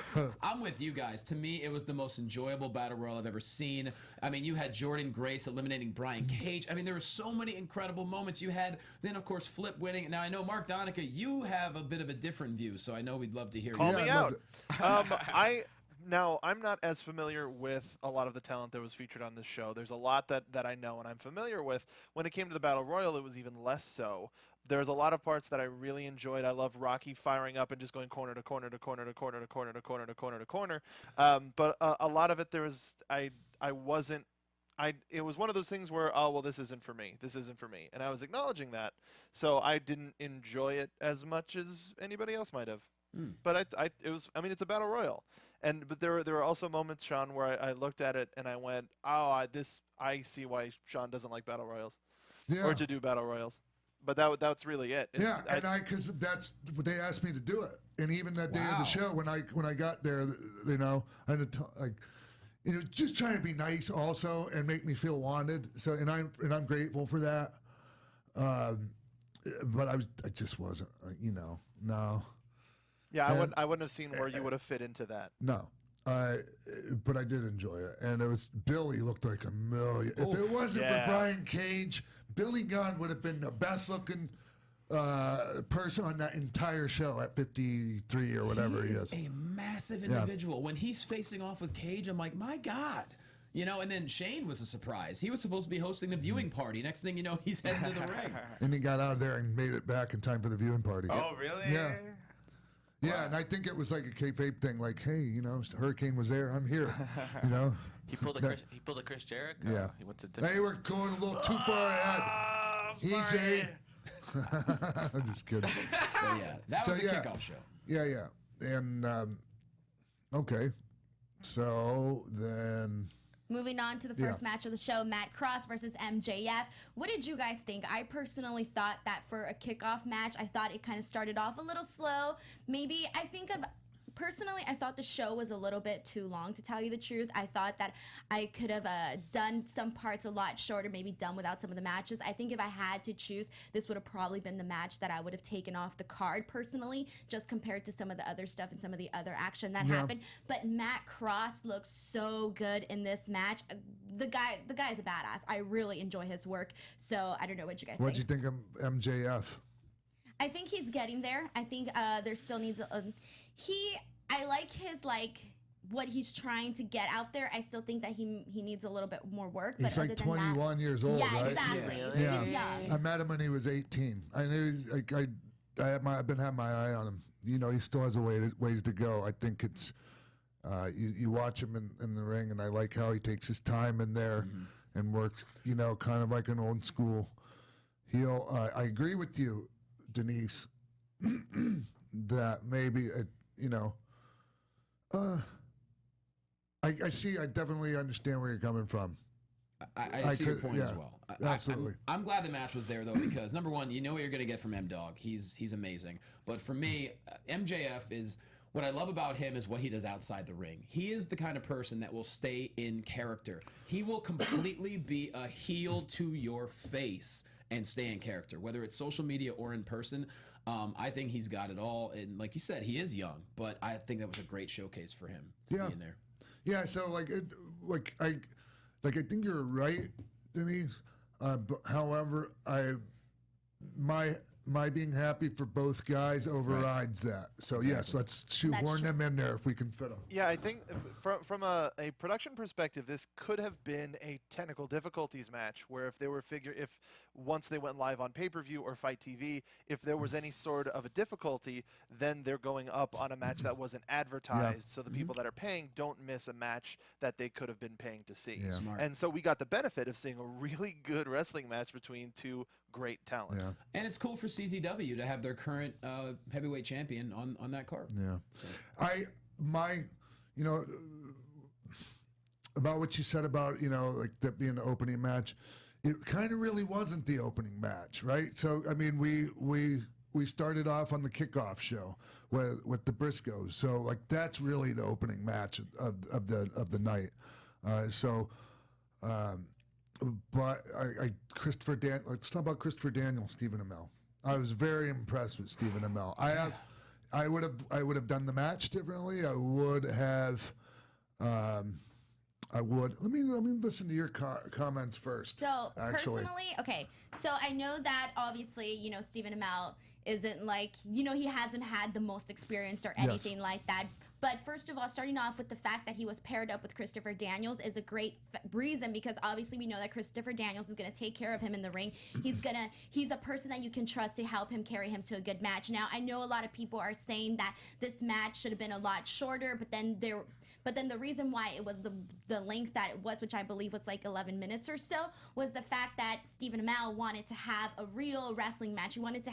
I'm with you guys. To me, it was the most enjoyable Battle Royal I've ever seen. I mean, you had Jordan Grace eliminating Brian Cage. I mean, there were so many incredible moments. You had, then, of course, Flip winning. Now, I know, Mark Donica, you have a bit of a different view, so I know we'd love to hear Call you. me out. Now, I'm not as familiar with a lot of the talent that was featured on this show. There's a lot that I know and I'm familiar with. When it came to the Battle Royal, it was even less so. There's a lot of parts that I really enjoyed. I love Rocky firing up and just going corner to corner to corner to corner to corner to corner to corner to corner. But a lot of it, it was one of those things where, oh, well, this isn't for me. This isn't for me. And I was acknowledging that. So I didn't enjoy it as much as anybody else might have. But it's a Battle Royal. But there were also moments, Sean, where I looked at it and I went, oh, I see why Sean doesn't like Battle Royals or to do Battle Royals. But that's really it. Because that's what they asked me to do it. And even that day of the show, when I got there, you know, I had to just trying to be nice also and make me feel wanted. So and I'm grateful for that. But I just wasn't, no. Yeah, And- I wouldn't have seen where you would have fit into that. No. But I did enjoy it. And it was, Billy looked like a million. If it wasn't Yeah. for Brian Cage, Billy Gunn would have been the best looking person on that entire show at 53 or whatever he is. a massive individual. When he's facing off with Cage, I'm like, my God. And then Shane was a surprise. He was supposed to be hosting the viewing party. Next thing you know, he's heading to the ring. And he got out of there and made it back in time for the viewing party. Oh, really? Yeah. Yeah, and I think it was like a kayfabe thing, like, hey, Hurricane was there, I'm here, He pulled a Chris Jericho. Yeah. He went to They were going a little too far ahead. Easy. I'm just kidding. But yeah, that was a kickoff show. Yeah. And, okay. So then... Moving on to the first match of the show, Matt Cross versus MJF. What did you guys think? I personally thought that for a kickoff match, I thought it kind of started off a little slow. Personally, I thought the show was a little bit too long, to tell you the truth. I thought that I could have done some parts a lot shorter, maybe done without some of the matches. I think if I had to choose, this would have probably been the match that I would have taken off the card personally, just compared to some of the other stuff and some of the other action that happened. But Matt Cross looks so good in this match. The guy is a badass. I really enjoy his work. So I don't know what you guys think. What'd you think of MJF? I think he's getting there. I think there still needs I like his what he's trying to get out there. I still think that he needs a little bit more work. He's but like other than 21 years old, yeah, right? exactly. Yeah. He's young. I met him when he was 18. I knew I've been having my eye on him. He still has ways to go. I think it's you watch him in the ring, and I like how he takes his time in there and works. Kind of like an old school heel. I agree with you, Denise, that maybe I definitely understand where you're coming from. I see your point as well. Absolutely. I'm glad the match was there, though, because number one, you know what you're going to get from M-Dog. He's amazing. But for me, MJF is... What I love about him is what he does outside the ring. He is the kind of person that will stay in character. He will completely be a heel to your face and stay in character, whether it's social media or in person. I think he's got it all. And like you said, he is young, but I think that was a great showcase for him to be in there. Yeah, so I think you're right, Denise. But however, my being happy for both guys overrides that. So yes, let's shoehorn them in there if we can fit them. Yeah, I think from a production perspective, this could have been a technical difficulties match where if once they went live on pay-per-view or Fight TV, if there was any sort of a difficulty, then they're going up on a match that wasn't advertised, so the people that are paying don't miss a match that they could have been paying to see. Yeah. Smart. And so we got the benefit of seeing a really good wrestling match between two great talents. Yeah. And it's cool for CZW to have their current heavyweight champion on that card. Yeah. About what you said about, like that being the opening match, it kind of really wasn't the opening match, right? So, I mean, we started off on the kickoff show with the Briscoes. So, like, that's really the opening match of the night. But let's talk about Christopher Daniels, Stephen Amell. I was very impressed with Stephen Amell. I would have done the match differently. I would have. Let me listen to your comments first. So actually. personally, okay. So I know that obviously, Stephen Amell isn't like, he hasn't had the most experience or anything like that. But first of all, starting off with the fact that he was paired up with Christopher Daniels is a great reason, because obviously we know that Christopher Daniels is going to take care of him in the ring. He's a person that you can trust to help him carry him to a good match. Now, I know a lot of people are saying that this match should have been a lot shorter, but then the reason why it was the length that it was, which I believe was like 11 minutes or so, was the fact that Stephen Amell wanted to have a real wrestling match. He wanted to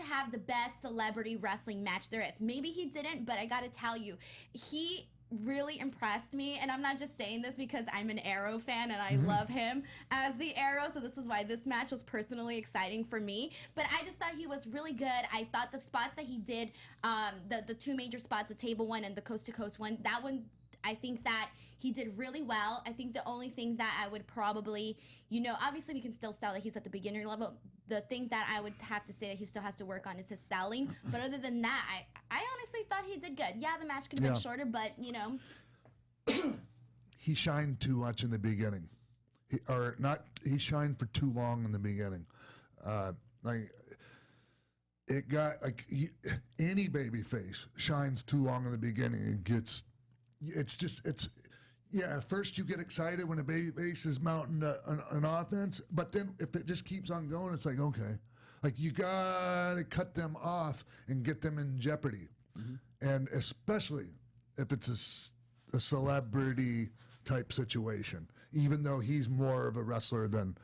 have the best celebrity wrestling match there is. Maybe he didn't, but I gotta tell you, he really impressed me, and I'm not just saying this because I'm an Arrow fan and I love him as the Arrow, so this is why this match was personally exciting for me. But I just thought he was really good. I thought the spots that he did, the two major spots, the table one and the coast to coast one, that one, I think that he did really well. I think the only thing that I would probably, obviously we can still tell that he's at the beginner level. The thing that I would have to say that he still has to work on is his selling. But other than that, I honestly thought he did good. Yeah, the match could have been shorter, but, He shined too much in the beginning. He shined for too long in the beginning. It got, any babyface shines too long in the beginning and gets, at first you get excited when a babyface is mounting an offense, but then if it just keeps on going, it's like, okay. Like, you gotta cut them off and get them in jeopardy. Mm-hmm. And especially if it's a celebrity type situation, even though he's more of a wrestler than,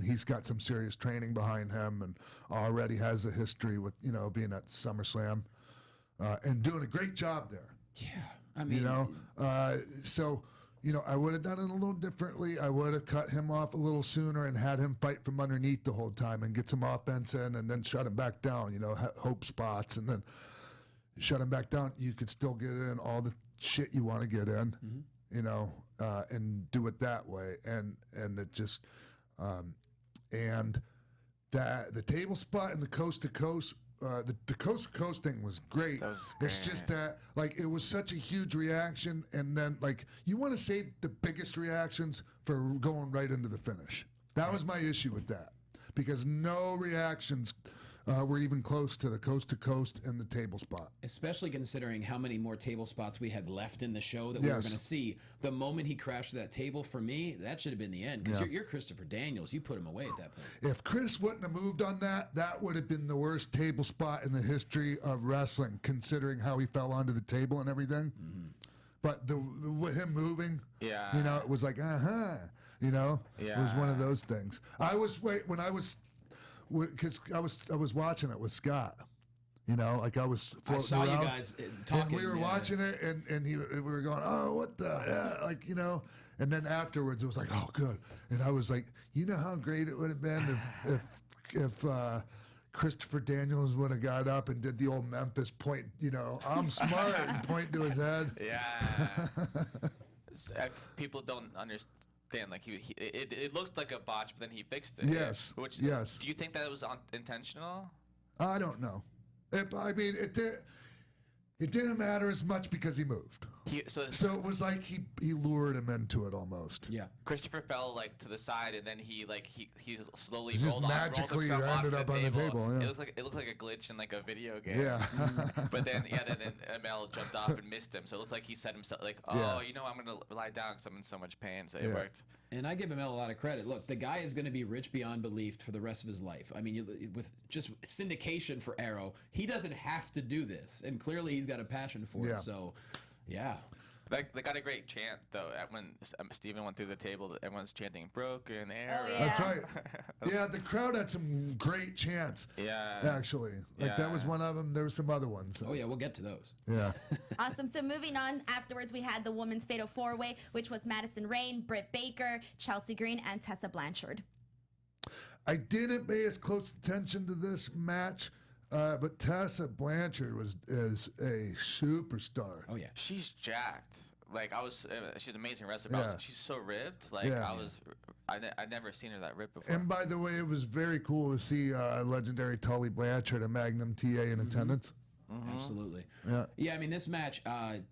he's got some serious training behind him and already has a history with, being at SummerSlam and doing a great job there. Yeah. I mean, so, I would have done it a little differently. I would have cut him off a little sooner and had him fight from underneath the whole time and get some offense in and then shut him back down, hope spots and then shut him back down. You could still get in all the shit you want to get in, and do it that way. And it just, and that the table spot and the coast to coast, the coast to coast thing was great. It's just that, it was such a huge reaction, and then, you want to save the biggest reactions for going right into the finish. That was my issue with that, because no reactions were even close to the coast to coast and the table spot. Especially considering how many more table spots we had left in the show that we were going to see. The moment he crashed that table, for me, that should have been the end. Because you're Christopher Daniels. You put him away at that point. If Chris wouldn't have moved on that would have been the worst table spot in the history of wrestling, considering how he fell onto the table and everything. Mm-hmm. But with him moving, it was like, it was one of those things. Because I was watching it with Scott, I was floating I saw around, you guys talking. and we were watching it, and we were going, oh, what the, and then afterwards it was like, oh, good, and I was like, how great it would have been if Christopher Daniels would have got up and did the old Memphis point, I'm smart, and point to his head. Yeah. People don't understand. It looked like a botch, but then he fixed it. Yes. Yes. Do you think that it was intentional? I don't know. It didn't matter as much because he moved. So it was like he lured him into it almost. Yeah. Christopher fell to the side, and then he slowly Just rolled magically rolled ended up on the table. Yeah. It looked like a glitch in a video game. Yeah. But then ML jumped off and missed him, so it looked like he said himself I'm gonna lie down because I'm in so much pain. So it worked. And I give ML a lot of credit. Look, the guy is going to be rich beyond belief for the rest of his life. I mean, with just syndication for Arrow, he doesn't have to do this, and clearly he's got a passion for it. So, yeah. They got a great chant though. When Steven went through the table, everyone's chanting "Broken Arrow." Oh, yeah. That's right. Yeah, the crowd had some great chants. Yeah. Actually, that was one of them. There were some other ones. So. Oh yeah, we'll get to those. Yeah. Awesome. So moving on, afterwards we had the women's fatal four-way, which was Madison Rayne, Britt Baker, Chelsea Green, and Tessa Blanchard. I didn't pay as close attention to this match. But Tessa Blanchard is a superstar. Oh yeah, she's jacked. She's an amazing wrestler. But she's so ripped. I'd never seen her that ripped before. And by the way, it was very cool to see legendary Tully Blanchard and Magnum TA in attendance. Mm-hmm. Absolutely. Yeah. I mean, this match, I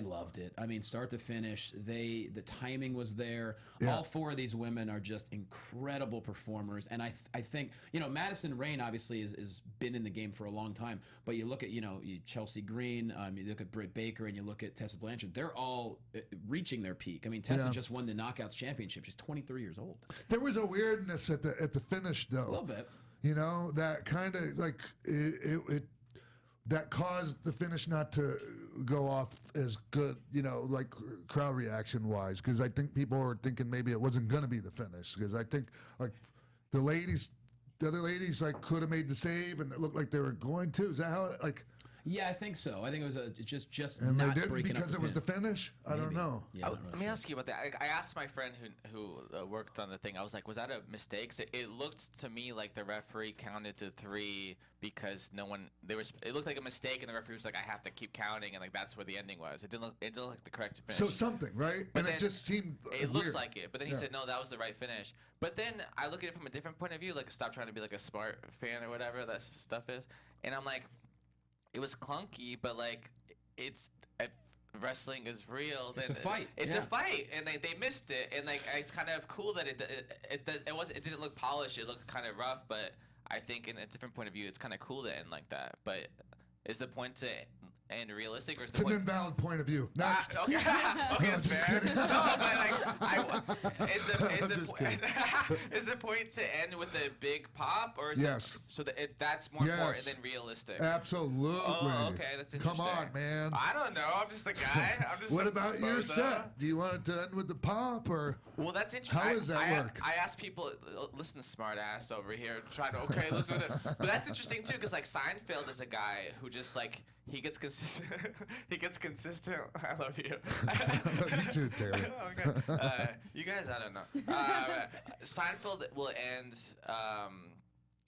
loved it. I mean, start to finish, the timing was there. Yeah. All four of these women are just incredible performers, and I think Madison Rayne obviously is been in the game for a long time. But you look at Chelsea Green, you look at Britt Baker, and you look at Tessa Blanchard. They're all reaching their peak. I mean, Tessa just won the Knockouts championship. She's 23 years old. There was a weirdness at the finish, though. A little bit. That kind of it that caused the finish not to go off as good, crowd reaction wise, because I think people were thinking maybe it wasn't going to be the finish, because I think the other ladies could have made the save and it looked like they were going to. Is that how Yeah, I think so. I think it was just And not they didn't breaking because up it was the finish? I don't Maybe. know. Yeah, not Let me ask you about that. I asked my friend who worked on the thing. I was like, was that a mistake? So it looked to me like the referee counted to 3 because no one. It looked like a mistake, and the referee was like, I have to keep counting, and like that's where the ending was. It didn't look like the correct finish. So something, right? But And then it just seemed It weird. looked like it, but then he Yeah. said no, that was the right finish. But then I look at it from a different point of view, like stop trying to be like a smart fan or whatever that stuff is, and I'm like, it was clunky, but like if wrestling is real, then It's a fight, It's yeah. a fight, and they missed it, and like it's kind of cool that it didn't look polished. It looked kind of rough, but I think in a different point of view, it's kind of cool to end like that. But is the point to end realistic, or is It's the an point? invalid point of view. Next. Okay, okay, No, that's just fair. kidding. No, but like, is I'm the just kidding. is the point to end with a big pop, or is Yes. so that that's more important Yes. than realistic? Absolutely. Oh, okay, that's Come on, interesting. man. I don't know. I'm just a guy. I'm just. What a about your bozo. set? Do you want it to end with the pop or? Well, that's interesting. How does that work? I asked people, listen, smart ass over here, trying to listen to it. But that's interesting too, because like Seinfeld is a guy who just like he gets consistent. He gets consistent. I love you. You too, Taylor. Okay. You guys, I don't know. Seinfeld will end.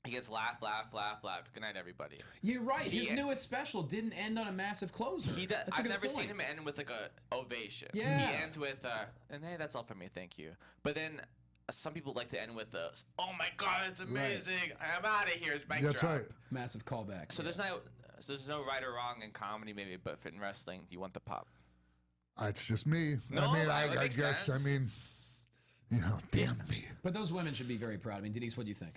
He gets laugh. Good night, everybody. You're right. His He- newest special didn't end on a massive closer. I've That's a good never seen point. him end with like a ovation. Yeah. He ends with and hey, that's all for me, thank you. But then some people like to end with oh my god, it's amazing. I'm out of here. It's mic That's drop. right. Massive callback. So there's no right or wrong in comedy, maybe, but in wrestling, do you want the pop? It's just me. No, I mean, that I makes guess. sense. I mean, damn me. But those women should be very proud. I mean, Denise, what do you think?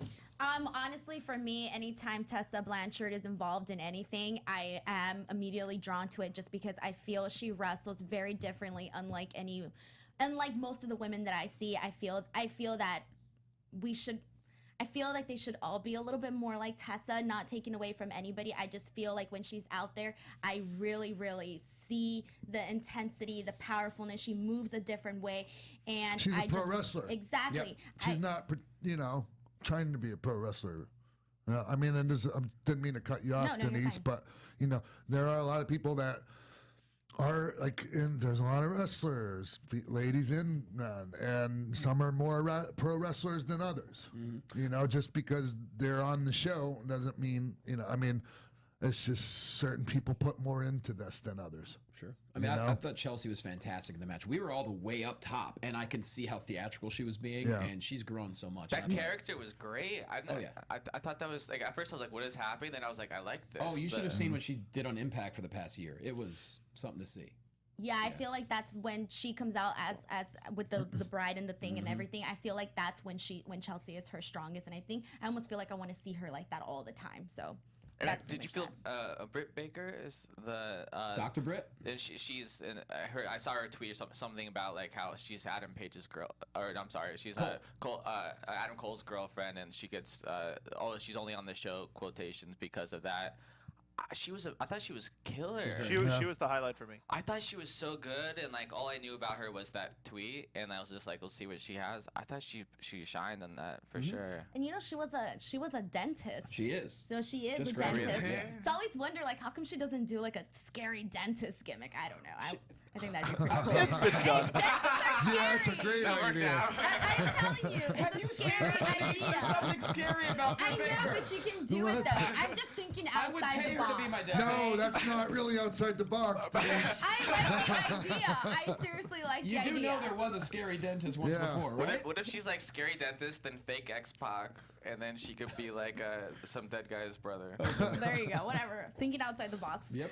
Honestly, for me, anytime Tessa Blanchard is involved in anything, I am immediately drawn to it just because I feel she wrestles very differently, unlike most of the women that I see. I feel that I feel like they should all be a little bit more like Tessa, not taken away from anybody. I just feel like when she's out there, I really, really see the intensity, the powerfulness. She moves a different way, and She's a pro wrestler. Exactly. She's not, trying to be a pro wrestler. I mean, and I didn't mean to cut you off, No, you're Denise, fine. but there are a lot of people that are like, and there's a lot of wrestlers, ladies in men, and some are more pro wrestlers than others. Just because they're on the show doesn't mean, I mean, it's just certain people put more into this than others. Sure. I mean, I thought Chelsea was fantastic in the match. We were all the way up top, and I can see how theatrical she was being, Yeah. and she's grown so much. That And I thought- character was great. I thought that was like at first I was like, what is happening? Then I was like, I like this. Oh, you should have seen what she did on Impact for the past year. It was something to see. Yeah, I feel like that's when she comes out as with the bride and the thing and everything. I feel like that's when Chelsea is her strongest, and I almost feel like I want to see her like that all the time. So. That's Did you feel Britt Baker is the Dr. Britt? And she's and I saw her tweet something about like how she's Adam Page's girl, or I'm sorry, she's Adam Cole's girlfriend, and she gets she's only on the show quotations because of that. I thought she was killer. She was the highlight for me. I thought she was so good, and like all I knew about her was that tweet, and I was just like, we'll see what she has. I thought she shined on that for sure. And she was a dentist. She is. So she is Just a graduated. dentist. Really? So I always wonder, like, how come she doesn't do like a scary dentist gimmick? I don't know. I think that'd be pretty cool. It's been done. Yeah, it's a great That worked idea. out. I'm telling you, it's a scary idea. Something scary about I know, but she can do it though. I'm just thinking I would outside pay the her box. to be my dentist. No, that's not really outside the box, Denise. I like the idea. I seriously like You the do idea. know there was a scary dentist once Yeah. before, right? What if she's like scary dentist, then fake X-Pac, and then she could be like some dead guy's brother? There you go. Whatever. Thinking outside the box. Yep.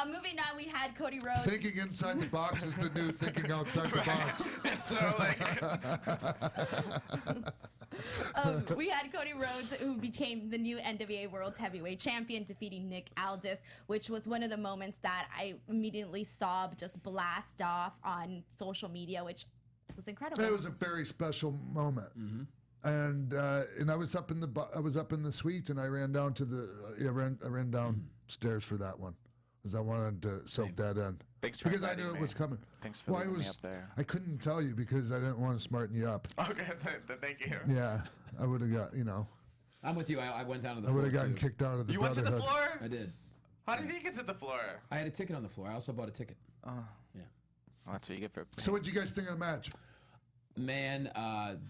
Moving on, we had Cody Rhodes. Thinking inside the box is the new thinking outside the box. So like, We had Cody Rhodes, who became the new NWA World Heavyweight Champion, defeating Nick Aldis, which was one of the moments that I immediately saw just blast off on social media, which was incredible. It was a very special moment. And I was up in the suites, and I ran down to the I ran downstairs for that one because I wanted to soak that in. Thanks for because I inviting knew it me. was coming. Thanks for leaving me up there. I couldn't tell you because I didn't want to smarten you up. Okay, thank you. Yeah, I would have got I'm with you. I went down to the I floor would have gotten too. kicked out of the You went to brotherhood. the floor? I did. How did he get to the floor? I had a ticket on the floor. I also bought a ticket. Oh. Yeah. Well, that's what you get for. So what do you guys think of the match? Man,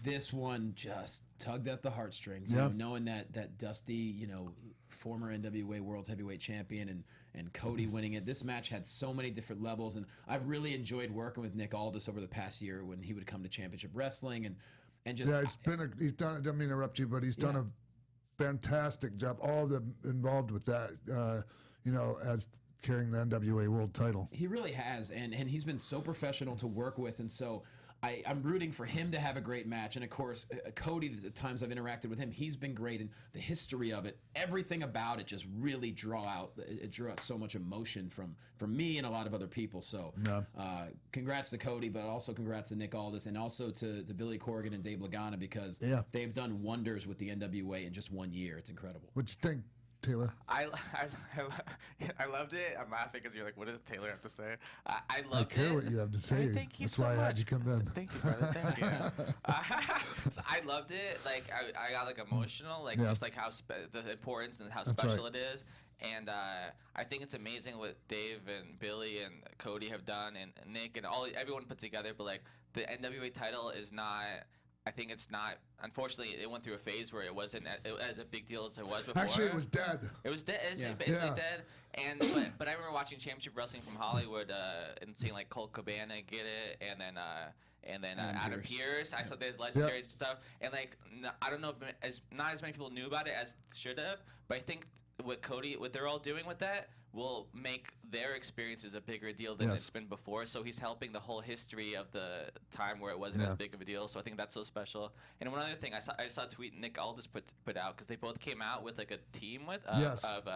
this one just tugged at the heartstrings. You Yeah. know, knowing that Dusty, former NWA World Heavyweight Champion and Cody winning it. This match had so many different levels, and I've really enjoyed working with Nick Aldis over the past year when he would come to Championship Wrestling and just. Yeah, he's done. I don't mean to interrupt you, but he's done a fantastic job. All of them involved with that, as carrying the NWA World Title. He really has, and he's been so professional to work with, and so I'm rooting for him to have a great match. And of course, Cody, the times I've interacted with him, he's been great, and the history of it, everything about it just really drew out so much emotion from me and a lot of other people. So congrats to Cody, but also congrats to Nick Aldis, and also to Billy Corgan and Dave Lagana, because they've done wonders with the NWA in just 1 year. It's incredible. What you think, Taylor? I loved it. I'm laughing because you're like, what does Taylor have to say? I loved it. I care what you have to say. Thank you That's so why I much. had you come in. Thank you, brother. Thank you. So I loved it. Like I got like emotional, like just like how the importance and how special it is. And I think it's amazing what Dave and Billy and Cody have done, and Nick and everyone put together. But like the NWA title is not. I think it's not. Unfortunately, it went through a phase where it wasn't as a big deal as it was before. Actually, it was dead. It was dead. It's basically dead. And but I remember watching Championship Wrestling from Hollywood and seeing like Colt Cabana get it, and then Adam Pearce. I saw the legendary stuff, and like I don't know if not as many people knew about it as should have, but I think what they're all doing with that will make their experiences a bigger deal than it's been before. So he's helping the whole history of the time where it wasn't as big of a deal. So I think that's so special. And one other thing, I saw a tweet Nick Aldis put out, because they both came out with like a team of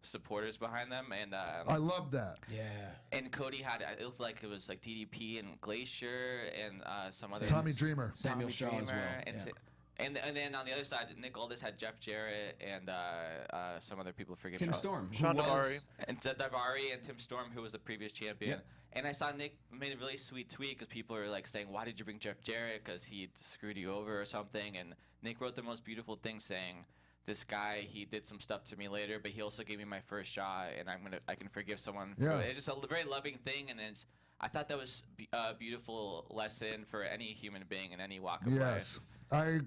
supporters behind them, and I love that. Yeah. And Cody had it looked like it was like DDP and Glacier and some other Tommy Dreamer, Samuel Shaw as well. And then on the other side, Nick Aldis had Jeff Jarrett and some other people. Forget Tim Storm, Sean Davari. And Davari and Tim Storm, who was the previous champion. Yep. And I saw Nick made a really sweet tweet, because people are like saying, "Why did you bring Jeff Jarrett? Because he screwed you over or something." And Nick wrote the most beautiful thing, saying, "This guy, he did some stuff to me later, but he also gave me my first shot, and I can forgive someone." Yeah. It's just a very loving thing, and I thought that was a beautiful lesson for any human being in any walk of life. I'm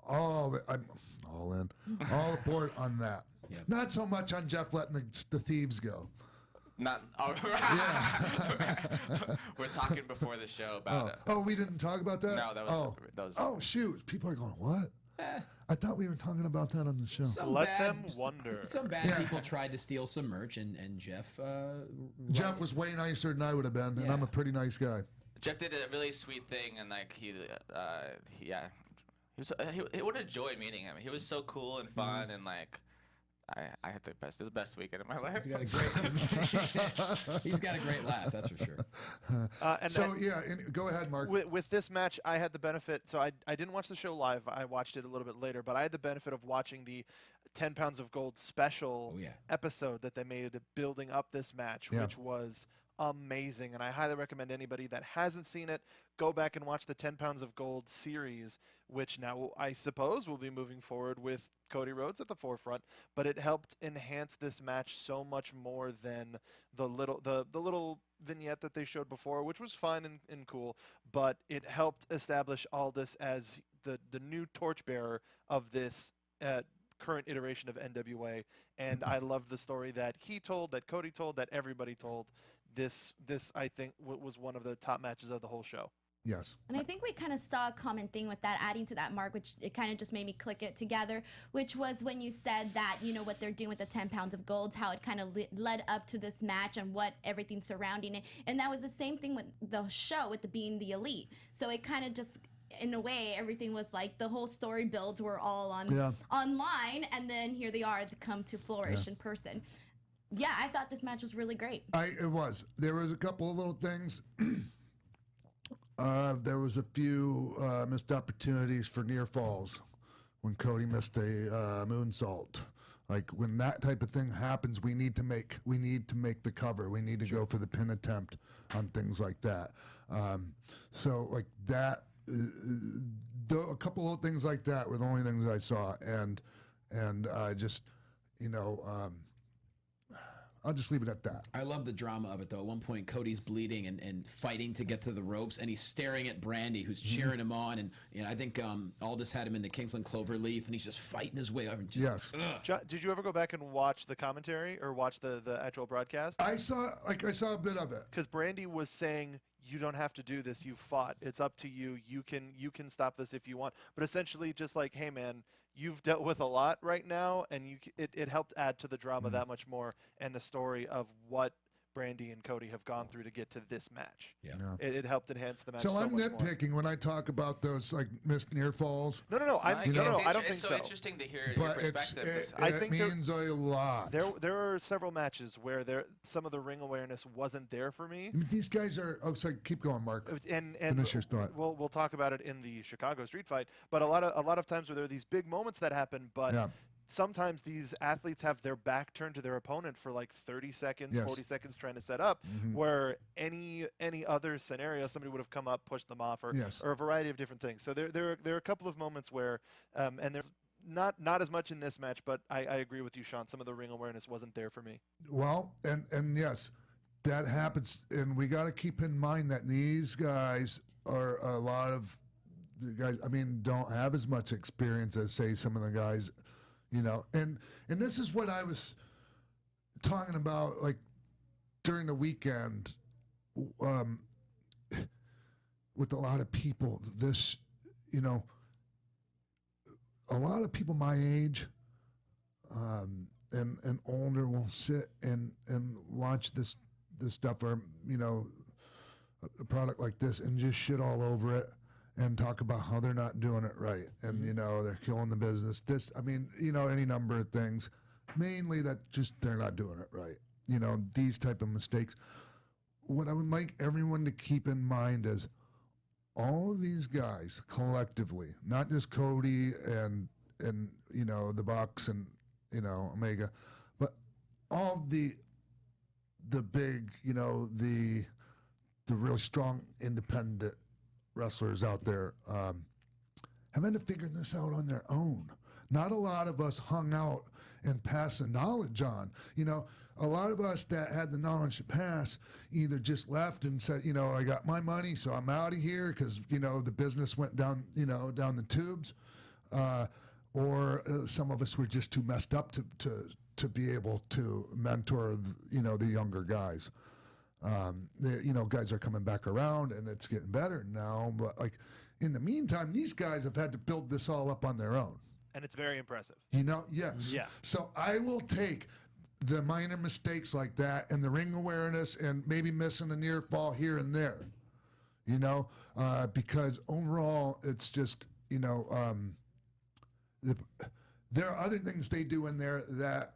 all in, all aboard on that. Yep. Not so much on Jeff letting the thieves go. Not all right. Yeah. We're talking before the show about it. Oh, we didn't talk about that? No, that was Oh, shoot. People are going, what? I thought we were talking about that on the show. Let them wonder. Some bad people tried to steal some merch, and Jeff. Jeff was way nicer than I would have been, and I'm a pretty nice guy. Jeff did a really sweet thing, and like it would have enjoyed meeting him. He was so cool and fun, and like I had it was the best weekend of my life. He's got a great laugh, that's for sure. Go ahead, Mark. With this match, I had the benefit. So I didn't watch the show live. I watched it a little bit later, but I had the benefit of watching the 10 Pounds of Gold special episode that they made building up this match, which was amazing. And I highly recommend anybody that hasn't seen it, go back and watch the 10 Pounds of Gold series, which now I suppose will be moving forward with Cody Rhodes at the forefront. But it helped enhance this match so much more than the little vignette that they showed before, which was fun and cool. But it helped establish Aldis as the new torchbearer of this current iteration of NWA. And I love the story that he told, that Cody told, that everybody told. This I think was one of the top matches of the whole show. Yes. And I think we kind of saw a common thing with that, adding to that, Mark, which it kind of just made me click it together, which was when you said that, what they're doing with the 10 Pounds of Gold, how it kind of led up to this match and what everything surrounding it. And that was the same thing with the show, with being the Elite. So it kind of just, in a way, everything was like the whole story builds were all online, and then here they are to come to flourish in person. Yeah, I thought this match was really great. It was. There was a couple of little things. There was a few missed opportunities for near falls when Cody missed a moonsault. Like when that type of thing happens, we need to make the cover. We need to go for the pin attempt on things like that. So like that, a couple of things like that were the only things I saw, and just I'll just leave it at that. I love the drama of it, though. At one point, Cody's bleeding and fighting to get to the ropes, and he's staring at Brandy, who's cheering him on. And I think Aldis had him in the Kingsland Cloverleaf, and he's just fighting his way over. Yes. Did you ever go back and watch the commentary or watch the actual broadcast? I saw a bit of it. Because Brandy was saying, you don't have to do this. You fought. It's up to you. You can stop this if you want. But essentially, just like, hey, man, you've dealt with a lot right now, and it helped add to the drama that much more and the story of what Brandy and Cody have gone through to get to this match. Yeah. It helped enhance the match. So I'm much more. nitpicking when I talk about those like missed near falls. No. I don't think It's so interesting to hear your But perspective. I it think means a lot. There are several matches where some of the ring awareness wasn't there for me. I mean, these guys are. Oh, sorry. Keep going, Mark. And Finish your thought. We'll talk about it in the Chicago street fight. But a lot of times where there are these big moments that happen, but sometimes these athletes have their back turned to their opponent for like 30 seconds, 40 seconds trying to set up, where any other scenario, somebody would have come up, pushed them off, or a variety of different things. So there are a couple of moments where, and there's not as much in this match, but I agree with you, Sean. Some of the ring awareness wasn't there for me. Well, and yes, that happens, and we got to keep in mind that these guys are a lot of the guys. I mean, don't have as much experience as say some of the guys. And this is what I was talking about, like during the weekend, with a lot of people. This, a lot of people my age, and older will sit and watch this stuff, or a product like this, and just shit all over it. And talk about how they're not doing it right, and they're killing the business. Any number of things. Mainly that just they're not doing it right. These type of mistakes. What I would like everyone to keep in mind is all of these guys collectively, not just Cody and the Bucks and Omega, but all the big the really strong independent wrestlers out there have had to figure this out on their own. Not a lot of us hung out and passed the knowledge on. A lot of us that had the knowledge to pass either just left and said, I got my money, so I'm out of here because, the business went down, down the tubes. Or some of us were just too messed up to be able to mentor, the younger guys. Guys are coming back around and it's getting better now. But like in the meantime, these guys have had to build this all up on their own. And it's very impressive. Yes. Yeah. So I will take the minor mistakes like that and the ring awareness and maybe missing a near fall here and there, because overall it's just, there are other things they do in there that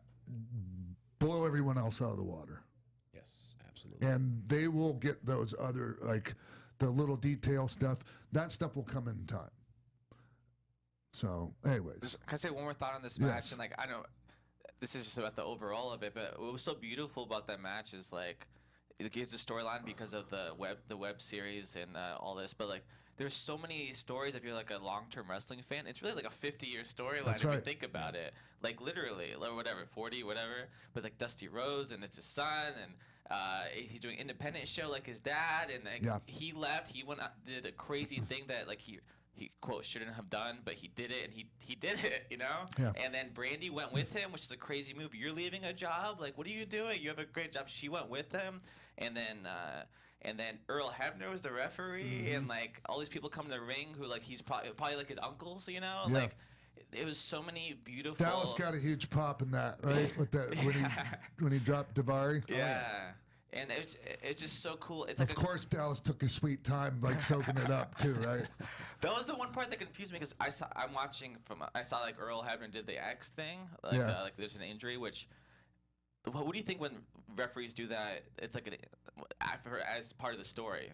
blow everyone else out of the water. Yes, absolutely. And they will get those other, like the little detail stuff. That stuff will come in time. So, anyways. Can I say one more thought on this match? And I know this is just about the overall of it, but what was so beautiful about that match is it gives a storyline because of the web series and all this, but there's so many stories. If you're a long-term wrestling fan, it's really a 50-year storyline if you think about it. Literally, or whatever, 40, whatever. But Dusty Rhodes, and it's his son, and he's doing independent show like his dad, and he left. He went out, did a crazy thing that he quote shouldn't have done, but he did it, and he did it, Yeah. And then Brandy went with him, which is a crazy move. You're leaving a job, what are you doing? You have a great job. She went with him, and then Earl Hebner was the referee, and all these people come to the ring who he's probably his uncles, Yeah. It was so many beautiful. Dallas got a huge pop in that, right? With that when he dropped Davari. Yeah. And it's just so cool. It's of course, Dallas took his sweet time, soaking it up too, right? That was the one part that confused me because I saw Earl Hebner did the X thing, there's an injury. Which, what do you think when referees do that? It's as part of the story.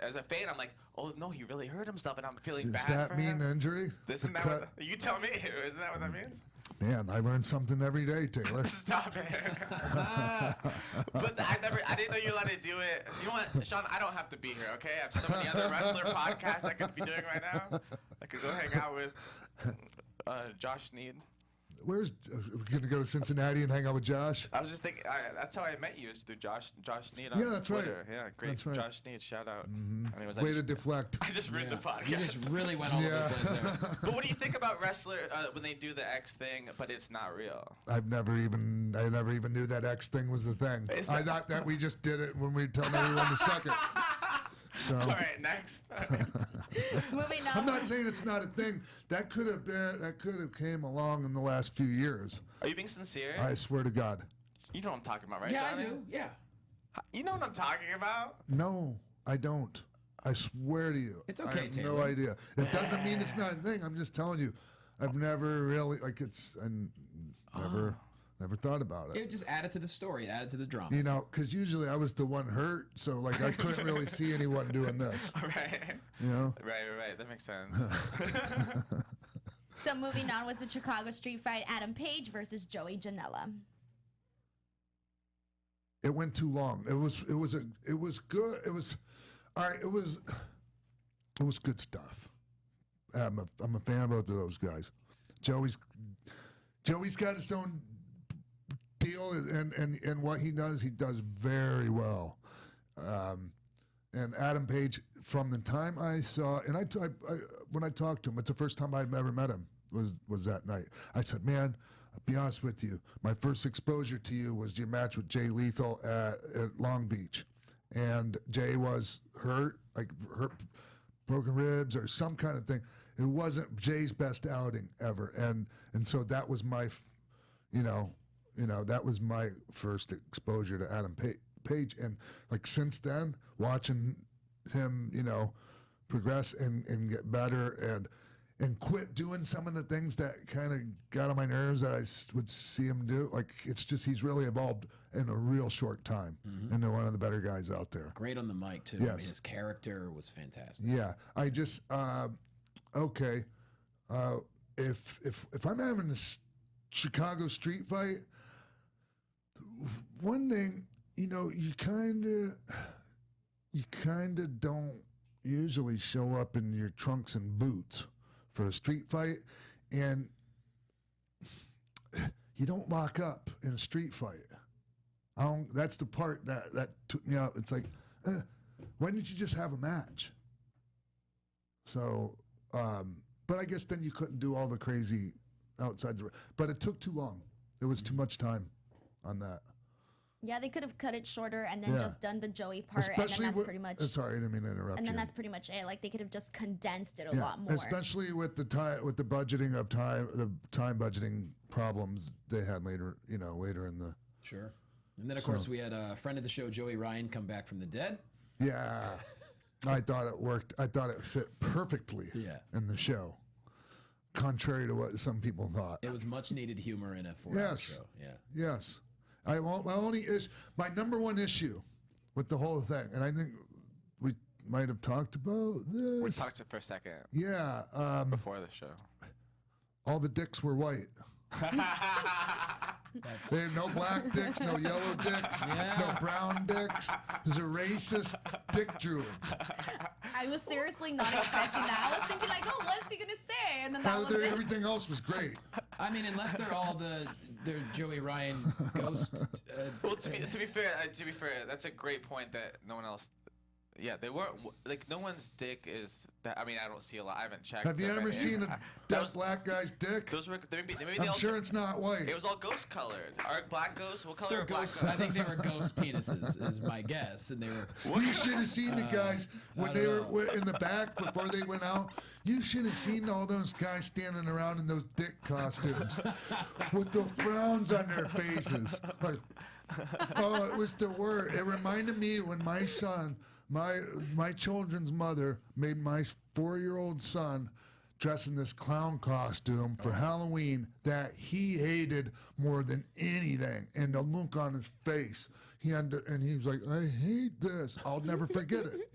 As a fan, I'm oh no, he really hurt himself, and I'm feeling bad for him. Does that mean injury? Isn't that you tell me? Isn't that what that means? Man, I learn something every day, Taylor. Stop it. But I didn't know you were allowed to do it. You know what, Sean, I don't have to be here, okay? I have so many other wrestler podcasts I could be doing right now. I could go hang out with Josh Sneed. We're gonna go to Cincinnati and hang out with Josh. I was just thinking, that's how I met you, is through Josh Sneed on Yeah, that's right. Twitter. Yeah, great. That's right. Josh Sneed, shout out. Mm-hmm. I mean, Way to deflect. I just ruined the podcast. You just really went all over the place there. But what do you think about wrestler when they do the X thing, but it's not real? I never even knew that X thing was the thing. I thought that we just did it when we told everyone to suck it. So. All right, next. Moving on. I'm not saying it's not a thing. That could have came along in the last few years. Are you being sincere? I swear to God. You know what I'm talking about, right? Yeah, Johnny? I do. Yeah. You know what I'm talking about? No, I don't. I swear to you. It's okay, I have Taylor. no idea. It doesn't mean it's not a thing. I'm just telling you. I've never really never thought about it. It just added to the story, added to the drama. You know, because usually I was the one hurt, so like I couldn't really see anyone doing this. Right. You know. Right. That makes sense. So moving on was the Chicago street fight, Adam Page versus Joey Janela. It went too long. It was good. It was all right. It was good stuff. I'm a fan of both of those guys. Joey's got his own deal, and what he does very well. And Adam Page, from the time I saw, and I when I talked to him, it's the first time I've ever met him was that night. I said, man, I'll be honest with you. My first exposure to you was your match with Jay Lethal at Long Beach, and Jay was hurt, broken ribs or some kind of thing. It wasn't Jay's best outing ever, and so that was my, that was my first exposure to Adam Page, and like since then, watching him, progress and get better and quit doing some of the things that kind of got on my nerves that I would see him do. Like it's just he's really evolved in a real short time into one of the better guys out there. Great on the mic too. Yes. I mean, his character was fantastic. Yeah, I just okay. If I'm having a Chicago street fight, one thing you kind of don't usually show up in your trunks and boots for a street fight, and you don't lock up in a street fight. That's the part that took me out. It's like, why didn't you just have a match? So, but I guess then you couldn't do all the crazy outside the. But it took too long. It was too much time on that. Yeah, they could have cut it shorter and then just done the Joey part, Especially and then that's pretty much. Sorry, I didn't mean to interrupt And then you. that's pretty much it. Like they could have just condensed it a lot more. Especially with the budgeting of time, the time budgeting problems they had later in the. Sure. And then, of course, we had a friend of the show, Joey Ryan, come back from the dead. Yeah, I thought it worked. I thought it fit perfectly in the show, contrary to what some people thought. It was much needed humor in a 4-hour show. Yeah. Yes. My number one issue with the whole thing, and I think we might have talked about this. We talked for a second. Yeah. Before the show. All the dicks were white. There are no black dicks, no yellow dicks, no brown dicks. There's a racist dick druids. I was seriously not expecting that. I was thinking like, oh, what's he gonna say? And then that was Everything else was great. I mean, unless they're all they're Joey Ryan ghost. Well, to be fair, that's a great point that no one else. Yeah, they weren't like no one's dick is that. I mean, I don't see a lot. I haven't checked. Have you ever seen a dead black guy's dick? Those were maybe I'm sure it's not white. It was all ghost colored. Are black ghosts? What color They're are black ghost. ghosts? I think they were ghost penises, is my guess, and they were. You should have seen the guys when they were in the back before they went out. You should have seen all those guys standing around in those dick costumes with the frowns on their faces. Like, oh, it was the word. It reminded me when my son, my children's mother, made my 4-year-old son dress in this clown costume for Halloween that he hated more than anything, and the look on his face. He was like, I hate this. I'll never forget it.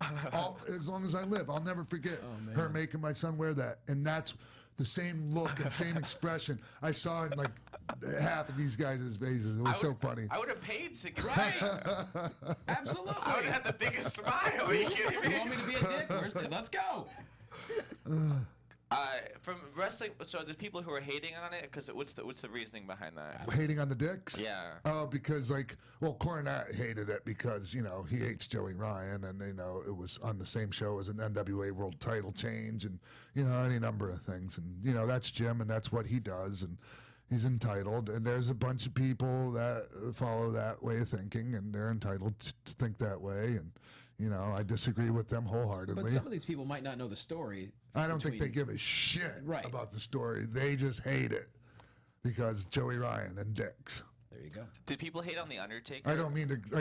As long as I live, I'll never forget her making my son wear that. And that's the same look and same expression I saw in like half of these guys' faces. It was so funny. I would have paid to get Absolutely. I would have had the biggest smile. Are you kidding me? You want me to be a dick? Let's go. From wrestling, so there's people who are hating on it because what's the reasoning behind that? Hating on the dicks? Yeah. Oh, because Cornette hated it because he hates Joey Ryan, and it was on the same show as an NWA World Title change, and any number of things, and that's Jim, and that's what he does, and he's entitled, and there's a bunch of people that follow that way of thinking, and they're entitled to think that way, and I disagree with them wholeheartedly. But some of these people might not know the story. I don't think they give a shit Right. about the story. They just hate it because Joey Ryan and dicks. There you go. Did people hate on the Undertaker? I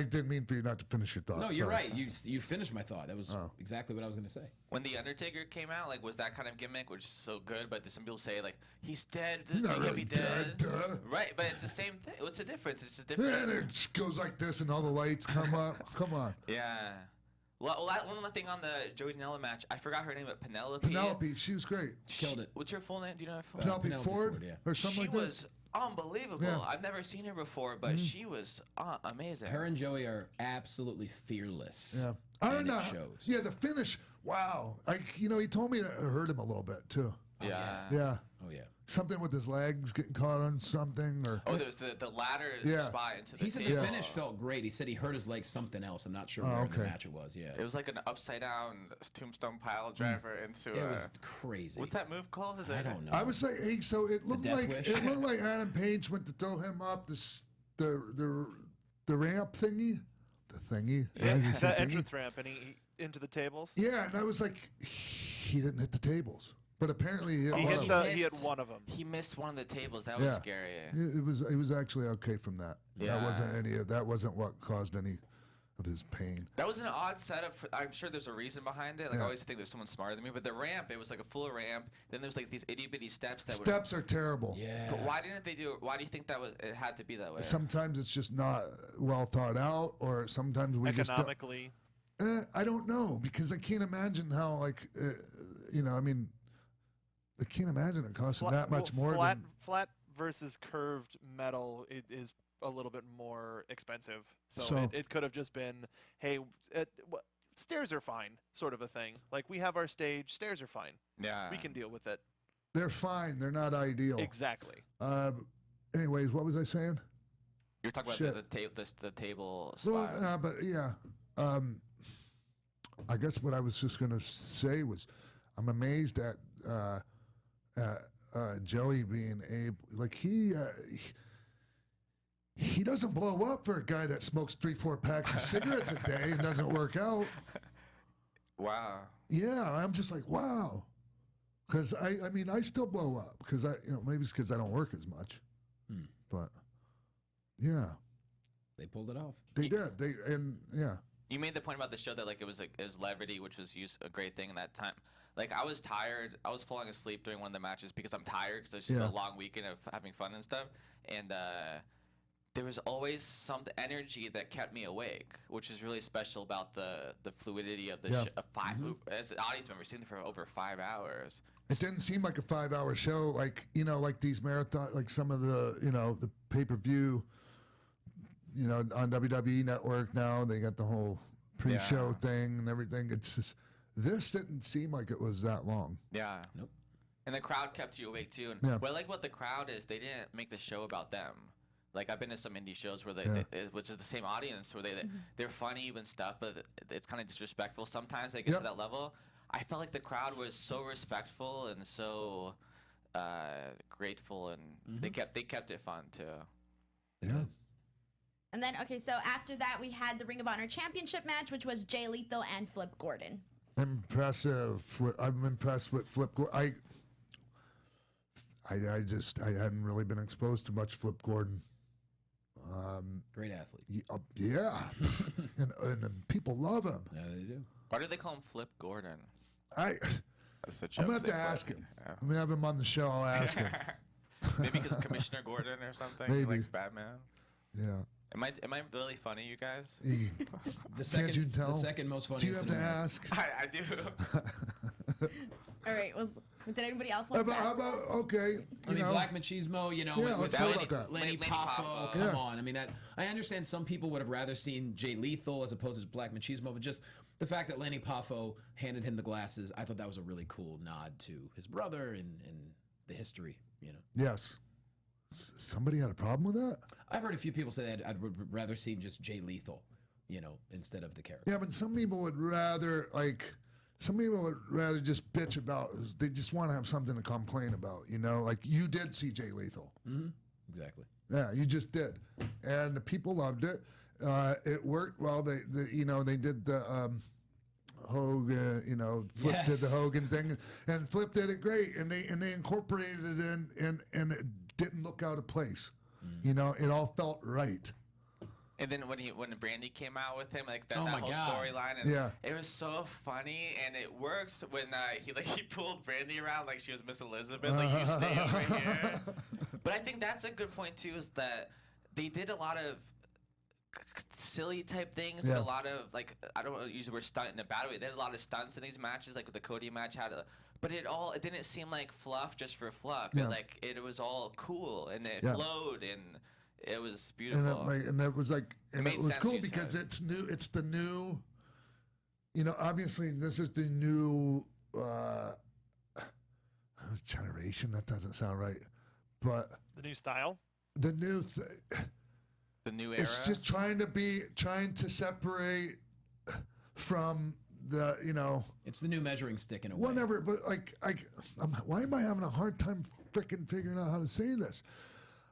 didn't mean for you not to finish your thought. No, you're Sorry. right. You finished my thought. That was exactly what I was going to say. When the Undertaker came out, was that kind of gimmick, which is so good? But some people say he's dead. He's not He can't really be dead. dead, duh. Right, but it's the same thing. What's the difference? It's a And different. it goes like this, and all the lights come up. Come on. Yeah. Well, one other thing on the Joey Janela match, I forgot her name, but Penelope. Penelope, she was great. Killed it. What's her full name? Do you know her full name? Penelope Penelope Ford, Ford, yeah. or something She like that. was unbelievable. Yeah. I've never seen her before, but she was amazing. Her and Joey are absolutely fearless. Yeah. I don't and know. It shows. Yeah, the finish. Wow. He told me that it hurt him a little bit too. Yeah. Yeah. Oh yeah. Something with his legs getting caught on something, or Oh, there's the ladder Yeah. spot into the He said table. the finish felt great. He said he hurt his leg something else. I'm not sure Oh, where in the okay. match it was. Yeah. It was like an upside down tombstone pile driver into It a. was crazy. What's that move called? Is I it? don't know. I would say, hey, so it looked Death like Wish. Adam Page went to throw him up the ramp thingy, the thingy. Yeah, Right? You said that thingy? entrance ramp, and he into the tables. Yeah, and I was like, he didn't hit the tables, but apparently he hit He one hit of the them. he had one of them. He missed one of the tables. That was Yeah. scary. It was actually okay from that. Yeah. That wasn't what caused any of his pain. That was an odd setup. I'm sure there's a reason behind it. I Yeah. always think there's someone smarter than me. But the ramp, it was like a full ramp. Then there's these itty bitty steps that Steps are terrible. Yeah. But why didn't they do it? Why do you think it had to be that way? Sometimes it's just not well thought out, or sometimes we just don't. Economically, I don't know, because I can't imagine how I can't imagine it costing that much more than. flat versus curved metal is a little bit more expensive. So, So- it could have just been, hey, stairs are fine, sort of a thing. Like, we have our stage, stairs are fine. Yeah. We can deal with it. They're fine. They're not ideal. Exactly. Anyways, what was I saying? You're talking about Shit. the table Well, spot. but yeah. I guess what I was just gonna say was, I'm amazed at Joey being able, he doesn't blow up for a guy that smokes 3-4 packs of cigarettes a day and doesn't work out. Wow. Yeah, I'm just like, wow. Because I still blow up because maybe it's because I don't work as much, but yeah, They pulled it off. they did. Yeah. You made the point about the show that it was levity, which was a great thing in that time. I was tired. I was falling asleep during one of the matches because I'm tired because it's just Yeah. a long weekend of having fun and stuff. And there was always some energy that kept me awake, which is really special about the fluidity of the Yeah. As an audience member, sitting there for over 5 hours. It didn't seem like a 5-hour show, like these marathon, like some of the the pay-per-view, on WWE Network now they got the whole pre-show thing and everything. It's just this didn't seem like it was that long. Yeah. Nope. And the crowd kept you awake too. And Yeah. what I like about the crowd is they didn't make the show about them. I've been to some indie shows where which is the same audience, where they're funny and stuff, but it's kind of disrespectful sometimes. They get Yep. to that level. I felt like the crowd was so respectful and so grateful, and they kept it fun too. Yeah. And then, okay, so after that, we had the Ring of Honor Championship match, which was Jay Lethal and Flip Gordon. Impressive. I'm impressed with Flip Gordon. I hadn't really been exposed to much Flip Gordon. Great athlete. Yeah, and people love him. Yeah, they do. Why do they call him Flip Gordon? I'm That's such gonna have to ask him. I'm gonna have him on the show. I'll ask him. Maybe because Commissioner Gordon or something. He Maybe. likes Batman. Yeah. Am I really funny, you guys? The second, you tell? The second most funny. Do you have to ask? I do. All right, Did anybody else want to How ask? about okay? I mean, Black Machismo, you know, Yeah, with let's talk Lenny, about that. Lenny Lenny Poffo, Poffo. come Yeah. on. I mean, that I understand some people would have rather seen Jay Lethal as opposed to Black Machismo, but just the fact that Lenny Poffo handed him the glasses, I thought that was a really cool nod to his brother and the history, you know. Yes. Somebody had a problem with that? I've heard a few people say that I'd rather see just Jay Lethal, you know, instead of the character. Yeah, but some people would rather just bitch about. They just want to have something to complain about. You know, like you did see Jay Lethal. Mm-hmm. Exactly. Yeah, you just did, and the people loved it. It worked well. They did the Hogan, Flip did the Yes. Hogan thing, and Flip did it great, and they incorporated it in, and it didn't look out of place. You know, it all felt right. And then when Brandy came out with him, like that, Oh that my whole God. storyline, and Yeah. it was so funny, and it works when he pulled Brandy around like she was Miss Elizabeth, like you stay over here. But I think that's a good point too, is that they did a lot of silly type things, and Yeah. a lot of like I don't use the word stunt in a bad way. They did a lot of stunts in these matches, like with the Cody match but it didn't seam like fluff just for fluff. Yeah. It was all cool, and it Yeah. flowed, and it was And beautiful. it was like, and made it was sense, cool you because said. it's new. It's the new. You know, obviously, this is the new generation. That doesn't sound right, but The new style. the new. The new era. It's just trying to separate from the It's the new measuring stick in a way. whatever. But why am I having a hard time freaking figuring out how to say this?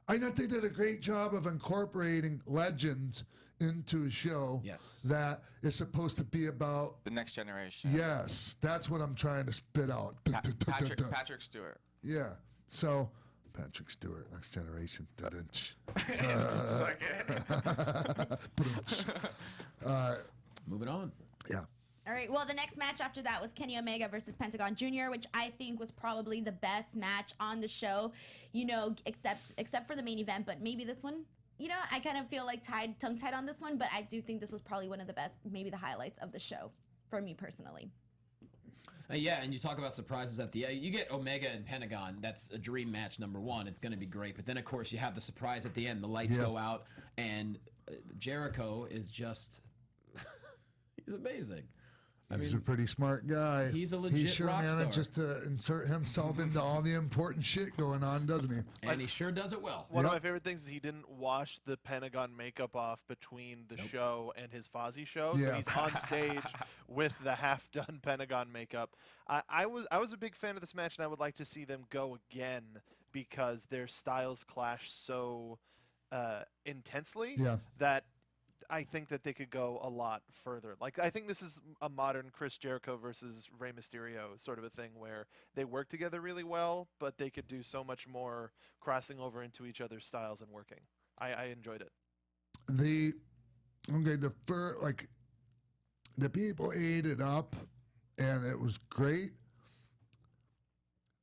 I thought they did a great job of incorporating legends into a show Yes. that is supposed to be about. The next generation. Yes, that's what I'm trying to spit out. Patrick Stewart. Yeah. So, Patrick Stewart, Next Generation. Moving on. Yeah. All right. Well, the next match after that was Kenny Omega versus Pentagon Jr., which I think was probably the best match on the show, except for the main event. But maybe this one, I kind of feel like tongue-tied on this one. But I do think this was probably one of the best, maybe the highlights of the show for me personally. Yeah, and you talk about surprises at the end. You get Omega and Pentagon. That's a dream match, number one. It's going to be great. But then, of course, you have the surprise at the end. The lights go out, and Jericho is just... he's amazing. He's a pretty smart guy. he's a legit He sure rock star. manages to insert himself into all the important shit going on, doesn't he? And he sure does it well. One of Yep. my favorite things is he didn't wash the Pentagon makeup off between the show and his Fozzy show. So Yeah. he's on stage with the half-done Pentagon makeup. I was a big fan of this match, and I would like to see them go again because their styles clash so intensely Yeah. that I think that they could go a lot further. Like, I think this is a modern Chris Jericho versus Rey Mysterio sort of a thing where they work together really well, but they could do so much more crossing over into each other's styles and working. I enjoyed it. The people ate it up, and it was great.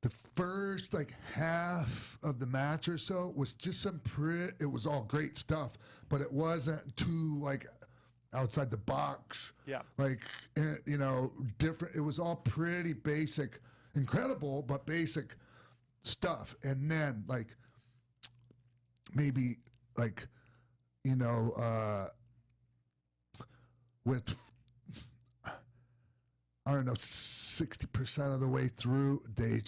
The first half of the match or so was just it was all great stuff, but it wasn't too outside the box. Yeah. Different. It was all pretty basic, incredible, but basic stuff. And then maybe with I don't know 60% of the way through, they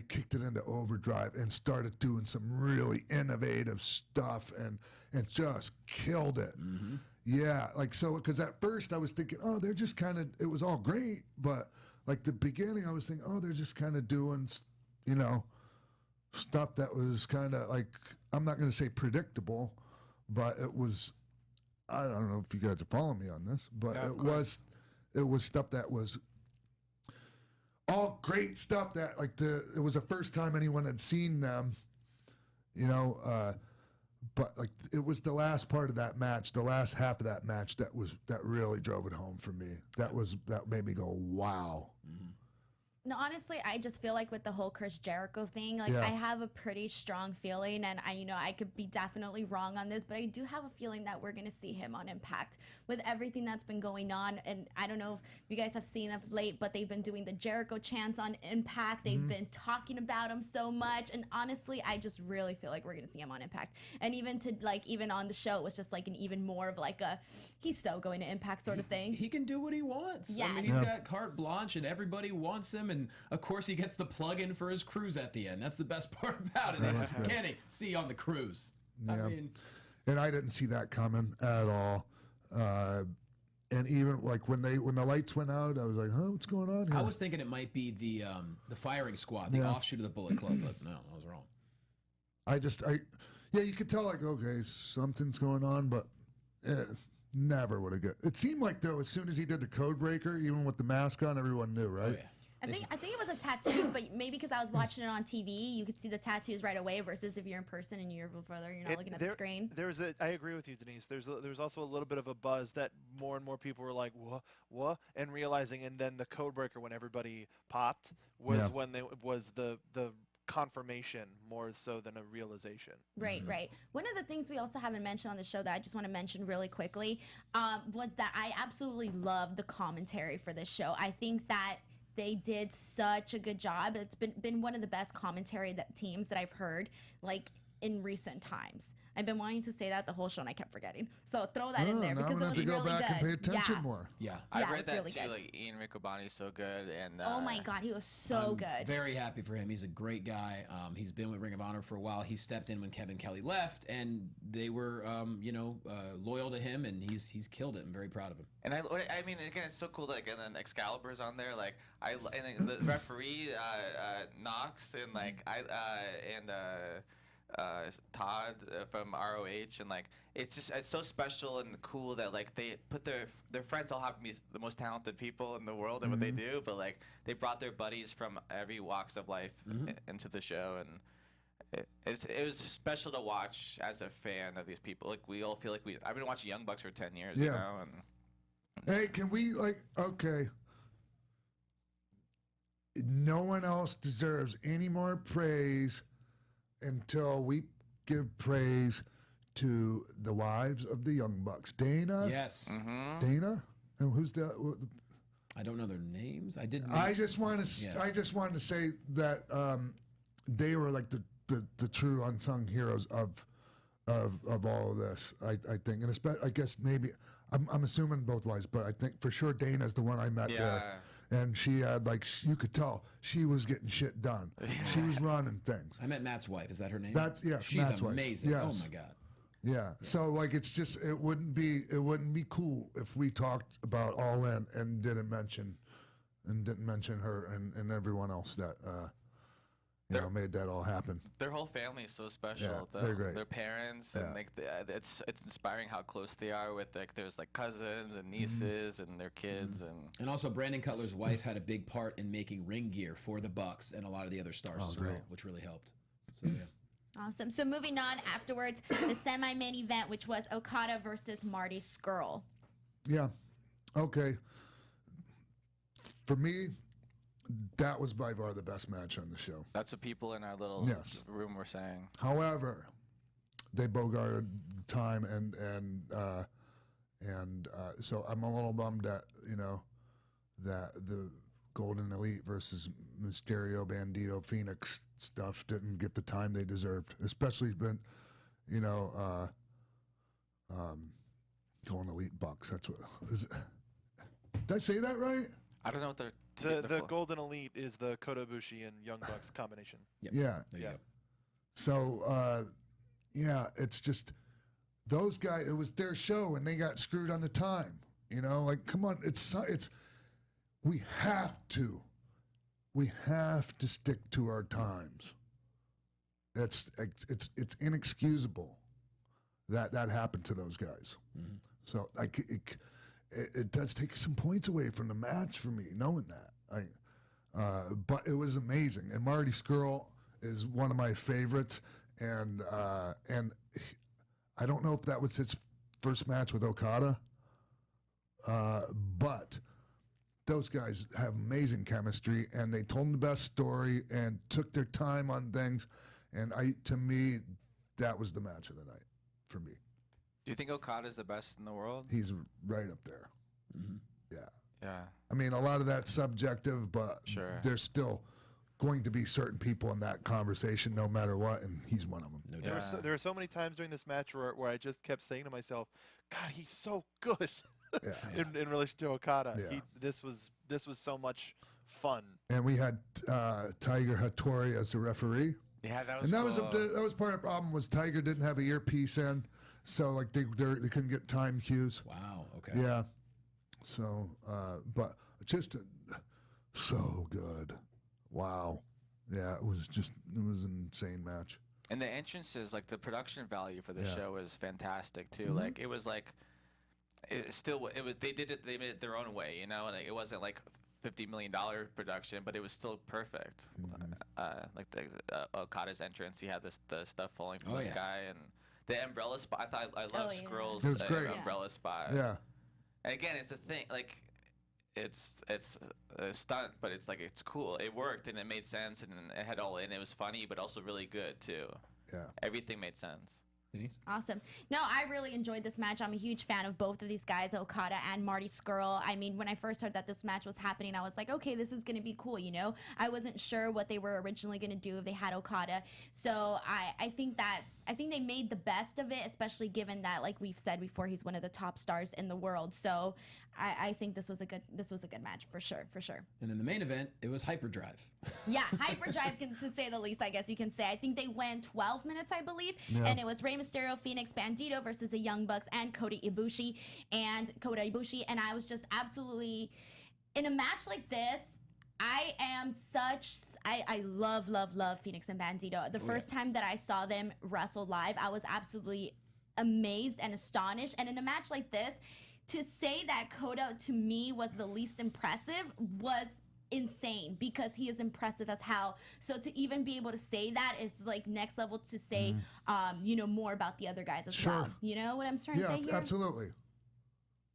kicked it into overdrive and started doing some really innovative stuff and just killed it. Mm-hmm. Yeah, because at first I was thinking, oh, they're just kind of, it was all great, but the beginning I was thinking, oh, they're just kind of doing, stuff that was kind of I'm not going to say predictable, but it was, I don't know if you guys are following me on this, but Yeah, of it was stuff that was all great stuff that it was the first time anyone had seen them, but it was the last part of that match, the last half of that match that really drove it home for me. That made me go, wow. No, honestly, I just feel like with the whole Chris Jericho thing, like Yeah. I have a pretty strong feeling, and I could be definitely wrong on this, but I do have a feeling that we're gonna see him on Impact with everything that's been going on. And I don't know if you guys have seen of late, but they've been doing the Jericho chants on Impact. They've been talking about him so much, and honestly, I just really feel like we're gonna see him on Impact. And even on the show, it was just like an even more of like a he's so going to Impact sort of thing. He can do what he wants. I Yes. mean, he's got carte blanche, and everybody wants him. And of course, he gets the plug-in for his cruise at the end. That's the best part about it. Is Kenny, see you on the cruise. I Yeah. mean, And I didn't see that coming at all. And even like when the lights went out, I was like, "Huh, what's going on here?" I was thinking it might be the firing squad, the Yeah. offshoot of the Bullet Club, but no, I was wrong. Yeah, you could tell like, okay, something's going on, but never would have got. It seemed like though, as soon as he did the code breaker, even with the mask on, everyone knew, right? Oh, yeah. I think it was the tattoos, but maybe because I was watching it on TV, you could see the tattoos right away. Versus if you're in person and you're further, you're not looking at the screen. I agree with you, Denise. There's also a little bit of a buzz that more and more people were like, what, and realizing, and then the code breaker when everybody popped was Yeah. when was the confirmation more so than a realization. Right, right. One of the things we also haven't mentioned on the show that I just want to mention really quickly was that I absolutely love the commentary for this show. I think that they did such a good job. It's been one of the best commentary teams that I've heard like in recent times. I've been wanting to say that the whole show and I kept forgetting. So throw that in there now I'm because gonna it have was to go really back good. and pay attention Yeah. more. Yeah. I Yeah, read it's that really too. good. Like Ian Riccoboni's so good, and Oh my God, he was so good. Very happy for him. He's a great guy. He's been with Ring of Honor for a while. He stepped in when Kevin Kelly left, and they were, loyal to him, and he's killed it. I'm very proud of him. And I mean, again, it's so cool. Like, and then Excalibur's on there. Like, and the referee Knox, and like Todd from ROH, and like it's so special and cool that like they put their friends all happen to be the most talented people in the world and what they do, but like they brought their buddies from every walks of life into the show, and it was special to watch as a fan of these people. Like we all feel like I've been watching Young Bucks for 10 years, you Yeah. know, and Hey, can we okay? No one else deserves any more praise until we give praise to the wives of the Young Bucks. Dana? Yes. Dana? And who's the I don't know their names. I did. I just want to Yeah. I just wanted to say that they were like the true unsung heroes of all of this. I think, and I guess maybe I'm assuming both wives, but I think for sure Dana's the one I met there. And she had you could tell she was getting shit done. She was running things. I met Matt's wife. Is that her name? She's She's amazing. Yes. Oh my God. Yeah. So it's just it wouldn't be cool if we talked about All In and didn't mention her and everyone else that made that all happen. their whole family is so special. Yeah, they're great. Their parents, Yeah. and like it's inspiring how close they are with like there's like cousins and nieces and their kids And also, Brandon Cutler's wife had a big part in making ring gear for the Bucks and a lot of the other stars as well, great. which really helped. So yeah. Awesome. So moving on afterwards, the semi-main event, which was Okada versus Marty Scurll. Yeah. Okay. For me, that was by far the best match on the show. That's what people in our little Yes. room were saying. However, they bogarted the time and so I'm a little bummed that that the Golden Elite versus Mysterio, Bandito, Phoenix stuff didn't get the time they deserved, especially Golden Elite Bucks. That's what is it? Did I say that right? I don't know what they're The Golden Elite is the Kota Ibushi and Young Bucks combination. Yep. Yeah. There you Yeah. go. So, it's just those guys. It was their show, and they got screwed on the time. Come on, it's we have to stick to our times. It's inexcusable that happened to those guys. Mm-hmm. So it does take some points away from the match for me, knowing that. But it was amazing, and Marty Scurll is one of my favorites, and I don't know if that was his first match with Okada, but those guys have amazing chemistry, and they told the best story and took their time on things. And to me, that was the match of the night for me. Do you think Okada's the best in the world? He's right up there. Mm-hmm. Yeah. Yeah. I mean, a lot of that's subjective, but Sure. there's still going to be certain people in that conversation no matter what, and he's one of them. No There doubt. were so many times during this match where I just kept saying to myself, God, he's so good Yeah. in relation to Okada. Yeah. This was so much fun. And we had Tiger Hattori as the referee. Yeah, that was And cool. that was part of the problem was Tiger didn't have an earpiece in, so like they couldn't get time cues. Wow. Okay. Yeah. So, but just so good. Wow. Yeah, it was an insane match. And the entrances, like the production value for the Yeah. show was fantastic too. Mhm. Like it was they made it their own way, you know. Like it wasn't like $50 million production, but it was still perfect. Like the Okada's entrance, he had the stuff falling from Oh, the yeah. sky, and the umbrella spot. I love Oh, yeah. Scroll's It was great. umbrella spot. Yeah. And again, it's a thing. Like it's a stunt, but it's like it's cool. It worked and it made sense and it had all in. It was funny, but also really good too. Yeah. Everything made sense. Denise? Awesome. No, I really enjoyed this match. I'm a huge fan of both of these guys, Okada and Marty Scurll. I mean, when I first heard that this match was happening, I was like, okay, this is going to be cool, you know? I wasn't sure what they were originally going to do if they had Okada. So I think they made the best of it, especially given that, like we've said before, he's one of the top stars in the world. So I think this was a good match for sure. And in the main event, it was Hyperdrive. Yeah, Hyperdrive, to say the least, I guess you can say. I think they went 12 minutes, I believe, Yeah. and it was Rey Mysterio, Phoenix, Bandito versus the Young Bucks and Kota Ibushi. And I was just absolutely, in a match like this, I love Phoenix and Bandito. The first time that I saw them wrestle live, I was absolutely amazed and astonished. And in a match like this, to say that Kota to me was the least impressive was insane, because he is impressive as hell. So to even be able to say that is like next level to say, more about the other guys as well. You know what I'm trying to Yeah, say here? absolutely.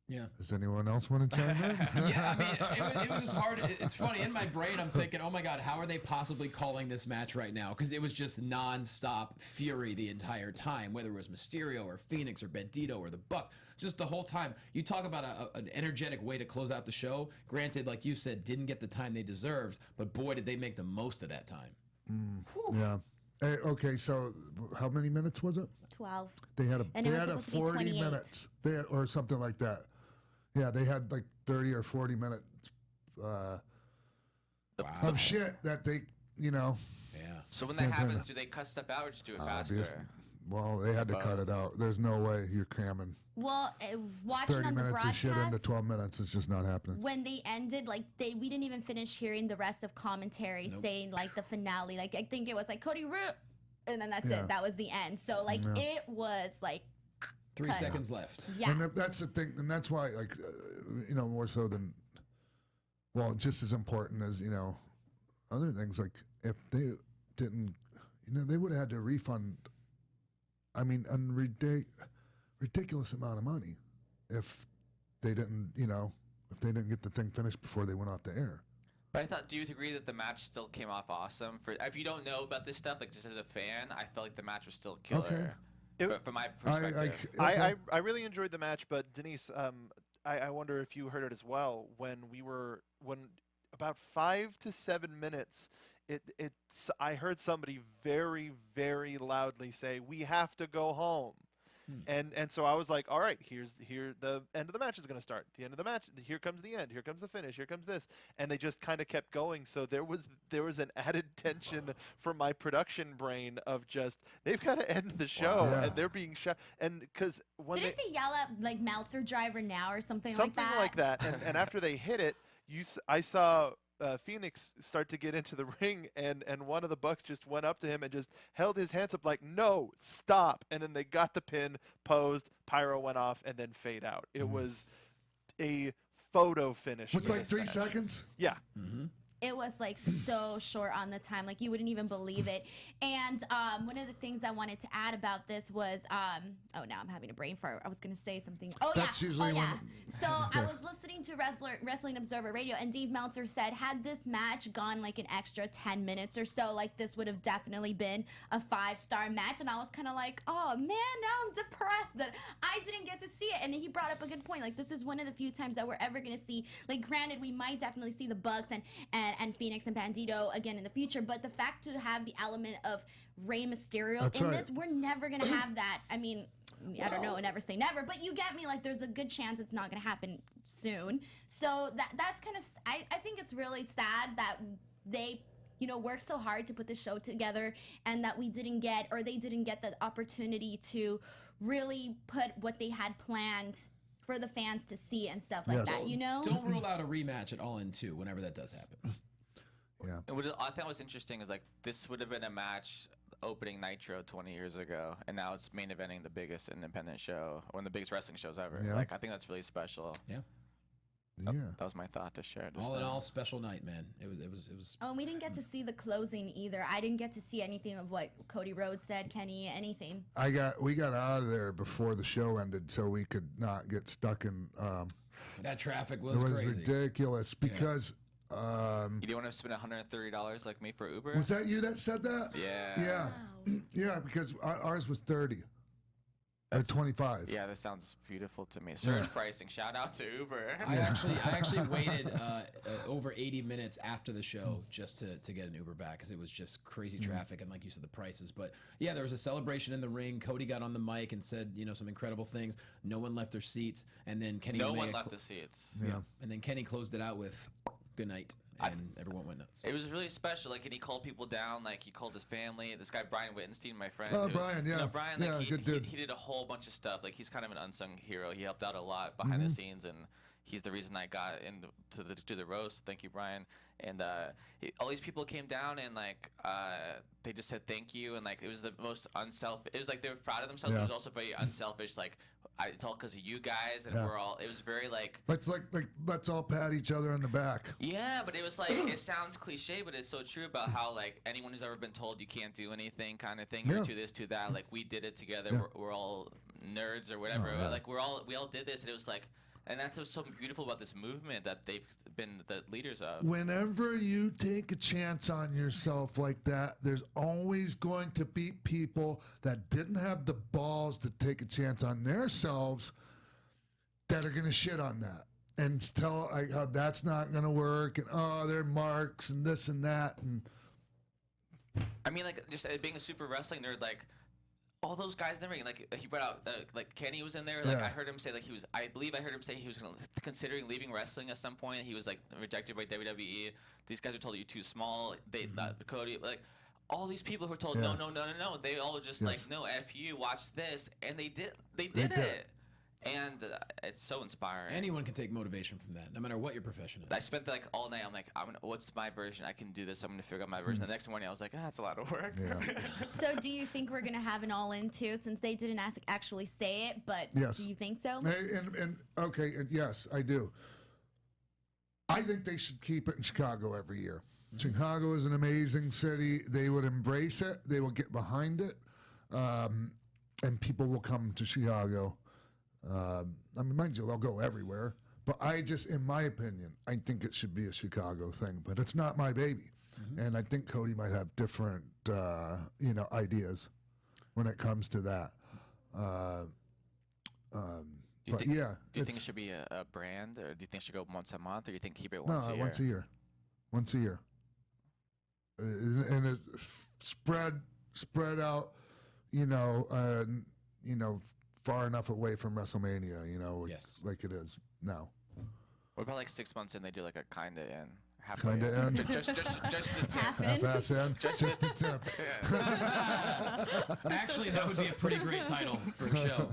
Yeah. Does anyone else want to chime in? Yeah, I mean, it was just hard. It's funny. In my brain, I'm thinking, oh my God, how are they possibly calling this match right now? Because it was just nonstop fury the entire time, whether it was Mysterio or Phoenix or Bandito or the Bucks. Just the whole time. You talk about an energetic way to close out the show. Granted, like you said, didn't get the time they deserved, but boy, did they make the most of that time. Yeah. Hey, okay, so how many minutes was it? 12. They had And it was a supposed to be 40 28. minutes. Or something like that. Yeah, they had like 30 or 40 minutes Wow. of shit that they, Yeah. So when that happens, do they cut stuff out or just do it faster? well, they had to cut it out. There's no way you're cramming Well, watching 30 on the minutes of shit into broadcast, 12 minutes. It's just not happening. when they ended, like we didn't even finish hearing the rest of commentary saying like the finale. Like I think it was like Cody Root, and then that's Yeah. it. That was the end. So like it was like 3 cut. seconds left. Yeah. And that's the thing, and that's why, like, more so than, well, just as important as, other things. Like, if they didn't, they would have had to refund, I mean, a ridiculous amount of money if they didn't, if they didn't get the thing finished before they went off the air. But I thought, do you agree that the match still came off awesome? If you don't know about this stuff, like just as a fan, I felt like the match was still killer. Okay. But from my perspective, I really enjoyed the match, but Denise, I wonder if you heard it as well. When about 5 to 7 minutes, I heard somebody very, very loudly say, "We have to go home." And so I was like, all right, here the end of the match is going to start. The end of the match, here comes the end, here comes the finish, here comes this. And they just kind of kept going. So there was an added tension for my production brain of just, they've got to end the show. Yeah. And they're being shot. And because when Didn't they yell at like Meltzer driver now or something like something that? like that. And after they hit it, I saw Phoenix start to get into the ring, and one of the Bucks just went up to him and just held his hands up like, "No, stop!" And then they got the pin, posed, pyro went off, and then fade out. It was a photo finish. With for like this 3 match. seconds? Yeah. it was like so short on the time, like you wouldn't even believe it. And one of the things I wanted to add about this was, oh, now I'm having a brain fart. I was gonna say something. Oh That's yeah, usually oh yeah. when- So I was listening to Wrestling Observer Radio, and Dave Meltzer said, had this match gone like an extra 10 minutes or so, like this would have definitely been a 5-star match. And I was kind of like, oh man, now I'm depressed that I didn't get to see it. And he brought up a good point. Like, this is one of the few times that we're ever gonna see. Like, granted, we might definitely see the Bucks and Phoenix and Bandito again in the future, but the fact to have the element of Rey Mysterio That's in right. this, we're never gonna have that. I mean, I don't know, never say never, but you get me. Like, there's a good chance it's not gonna happen soon. So that's kind of, I think it's really sad that they, you know, worked so hard to put the show together, and that they didn't get the opportunity to really put what they had planned for the fans to see and stuff like Yes. that, you know? Don't rule out a rematch at All In 2 whenever that does happen. Yeah. And what I thought was interesting is like this would have been a match opening Nitro 20 years ago, and now it's main eventing the biggest independent show, one of the biggest wrestling shows ever. Yeah. Like I think that's really special. Yeah. Yeah. That was my thought to share. Just All in now. all, special night, man. It was. Oh, and we didn't get to see the closing either. I didn't get to see anything of what Cody Rhodes said, Kenny, anything. We got out of there before the show ended, so we could not get stuck in. That traffic It was was crazy. ridiculous because. You didn't want to spend $130 like me for Uber? Was that you that said that? Yeah. Yeah. Wow. Yeah, because ours was 30 or 25. Yeah, that sounds beautiful to me. Surge pricing. Shout out to Uber. I actually waited over 80 minutes after the show just to get an Uber back because it was just crazy traffic and, like you said, the prices. But yeah, there was a celebration in the ring. Cody got on the mic and said, you know, some incredible things. No one left their seats, and then Kenny. No Omega one left the seats. Yeah. and then Kenny closed it out with "Good night," and everyone went nuts. It was really special. Like, and he called people down. Like, he called his family. This guy, Brian Wittenstein, my friend. Oh, who- Brian, yeah. You know, Brian, like, Yeah, he, good he, dude. he did a whole bunch of stuff. Like, he's kind of an unsung hero. He helped out a lot behind Mm-hmm. the scenes, and he's the reason I got to the roast. Thank you, Brian. And all these people came down, and, like, they just said thank you. And, like, it was the most unselfish. It was like they were proud of themselves. Yeah. But it was also very unselfish. Like, it's all because of you guys, and Yeah. we're all. It was very like. Let's all pat each other on the back. Yeah, but it was like it sounds cliche, but it's so true about how like anyone who's ever been told you can't do anything kind of thing, Yeah. or to this, to that. Like we did it together. Yeah. We're all nerds or whatever. Oh, yeah. Like we all did this, and it was like, and that's what's so beautiful about this movement that they've been the leaders of. Whenever you take a chance on yourself like that, there's always going to be people that didn't have the balls to take a chance on themselves that are going to shit on that and tell like how that's not going to work and oh they're marks and this and that and I mean, like just being a super wrestling nerd, like. All those guys in the ring, like he brought out, like Kenny was in there. Like Yeah. I heard him say, like I believe I heard him say he was considering leaving wrestling at some point. He was like rejected by WWE. These guys are told you're too small. They, Cody, like all these people who were told Yeah. no. They all were just Yes. like no, f you, watch this, and they did did. it, and it's so inspiring. Anyone can take motivation from that, no matter what your profession is. I spent like all night. I'm like, what's my version? I can do this. I'm gonna figure out my version. The next morning, I was like, that's a lot of work. yeah. So do you think we're going to have an all-in too, since they didn't actually say it, but Yes. do you think so? And okay, and yes, I do. I think they should keep it in Chicago every year. Chicago is an amazing city. They would embrace it. They will get behind it, and people will come to Chicago. I mean, mind you, they'll go everywhere. But I just, in my opinion, I think it should be a Chicago thing. But it's not my baby, and I think Cody might have different, ideas when it comes to that. But yeah, Do you think it's- it should be a brand, or do you think it should go once a month, or do you think keep it no, once a year? once a year. Once a year. And it's spread out, far enough away from WrestleMania, Yes. like it is now. What about like 6 months in? They do like a kinda in, Kinda in? Just the tip. Half in? Half-ass in, just the tip. Actually, that would be a pretty great title for a show.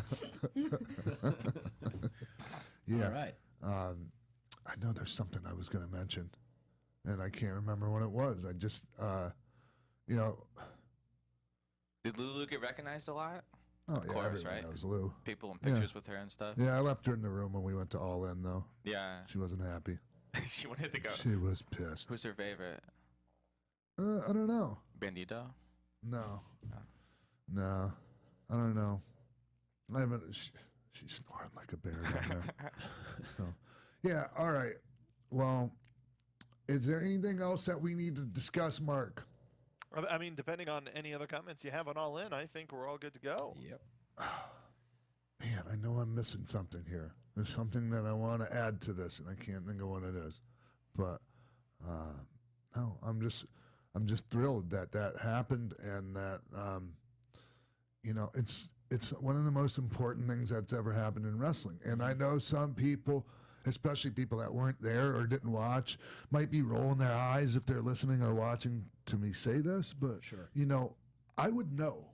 Yeah. All right. I know there's something I was going to mention, and I can't remember what it was. I just, Did Lulu get recognized a lot? oh Of yeah, course, everyone right? knows Lou. People in Yeah. pictures with her and stuff. Yeah, I left her in the room when we went to All In, though. Yeah. She wasn't happy. She wanted to go. She was pissed. Who's her favorite? I don't know. Bandito? No. No. I don't know. I haven't. She's snoring like a bear down there. So, yeah. All right. Well, is there anything else that we need to discuss, Mark? I mean, depending on any other comments you have on All In, I think we're all good to go. Yep. Man, I know I'm missing something here. There's something that I want to add to this, and I can't think of what it is. But no, I'm just thrilled that that happened, and that it's one of the most important things that's ever happened in wrestling. And I know some people, especially people that weren't there or didn't watch, might be rolling their eyes if they're listening or watching to me say this. But Sure. I would know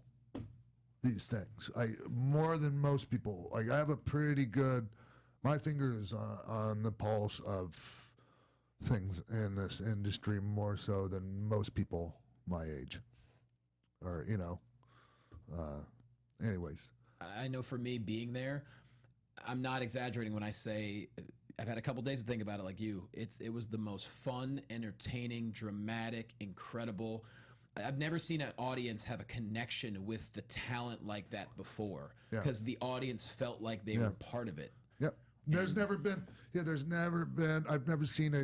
these things. More than most people. Like, I have a pretty good. My finger is on the pulse of things in this industry more so than most people my age. Or anyways. I know for me being there, I'm not exaggerating when I say I've had a couple days to think about it like you. It was the most fun, entertaining, dramatic, incredible. I've never seen an audience have a connection with the talent like that before, because the audience felt like they were part of it. Yep. There's never been. I've never seen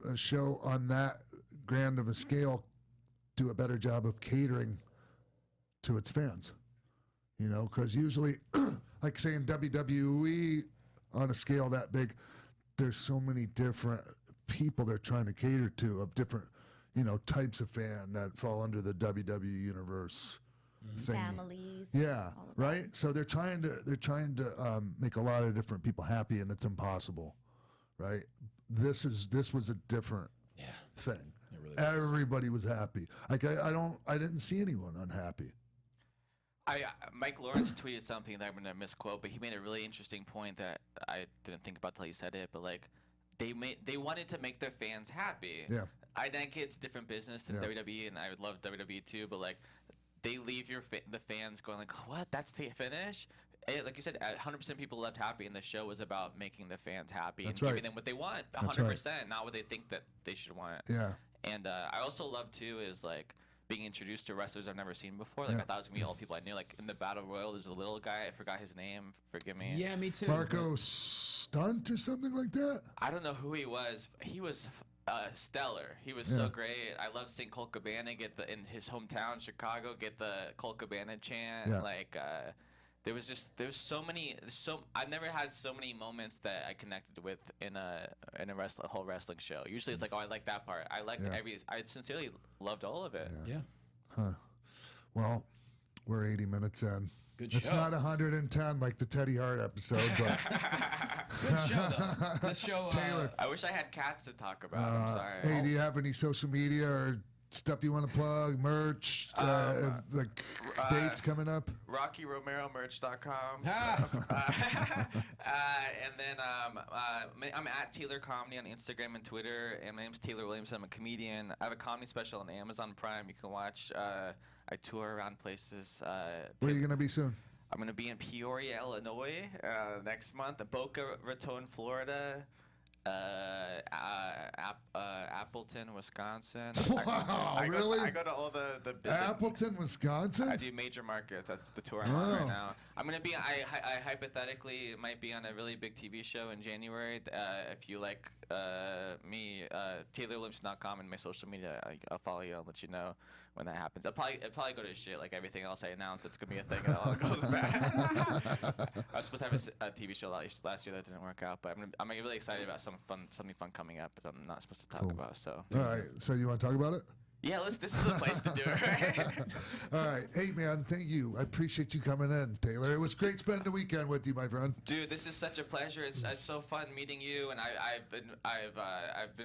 a show on that grand of a scale do a better job of catering to its fans. Because usually, like saying WWE on a scale that big, there's so many different people they're trying to cater to of different, types of fan that fall under the WWE universe thing. Families. Yeah, all of right. So they're trying to make a lot of different people happy, and it's impossible, right? This was a different thing. It really was. Everybody was happy. Like I didn't see anyone unhappy. Mike Lawrence tweeted something that I'm gonna misquote, but he made a really interesting point that I didn't think about till he said it. But like, they wanted to make their fans happy. Yeah. I think it's different business than WWE, and I would love WWE too. But like, they leave the fans going like, "What? That's the finish?" Like you said, 100% people left happy, and the show was about making the fans happy and giving them what they want, 100%, not what they think that they should want. Yeah. And I also love too is like being introduced to wrestlers I've never seen before. Like I thought it was gonna be all people I knew. Like in the Battle Royal, there's a little guy. I forgot his name. Forgive me. Yeah, me too. Marco Stunt or something like that. I don't know who he was. He was stellar. He was so great. I love seeing Colt Cabana in his hometown, Chicago, get the Colt Cabana chant. Yeah. Like I've never had so many moments that I connected with in a whole wrestling show. Usually it's like, oh, I like that part. I sincerely loved all of it. Yeah. Huh. Well, we're 80 minutes in. Good It's show. not 110 like the Teddy Hart episode, but Good show though. This show. Taylor. I wish I had cats to talk about. I'm sorry. Hey, do you have any social media or stuff you want to plug? Merch, dates coming up? RockyRomeroMerch.com. And then I'm at Taylor Comedy on Instagram and Twitter. And my name's Taylor Williamson. I'm a comedian. I have a comedy special on Amazon Prime. You can watch. I tour around places. Where are you going to be soon? I'm going to be in Peoria, Illinois next month. Boca Raton, Florida. Appleton, Wisconsin. Wow, really? I go to all the Appleton, Wisconsin? I do major markets. That's the tour I'm on right now. I'm gonna be. I hypothetically might be on a really big TV show in January. If you like me, TaylorWilliamson.com and my social media, I'll follow you. I'll let you know when that happens. It'll probably go to shit like everything else I announced. It's gonna be a thing and it all goes bad. I was supposed to have a TV show last year that didn't work out, but I'm really excited about something fun coming up that I'm not supposed to talk about. So. All right. So you want to talk about it? Yeah, this is the place to do it, right? All right. Hey, man, thank you. I appreciate you coming in, Taylor. It was great spending the weekend with you, my friend. Dude, this is such a pleasure. It's so fun meeting you, and I've been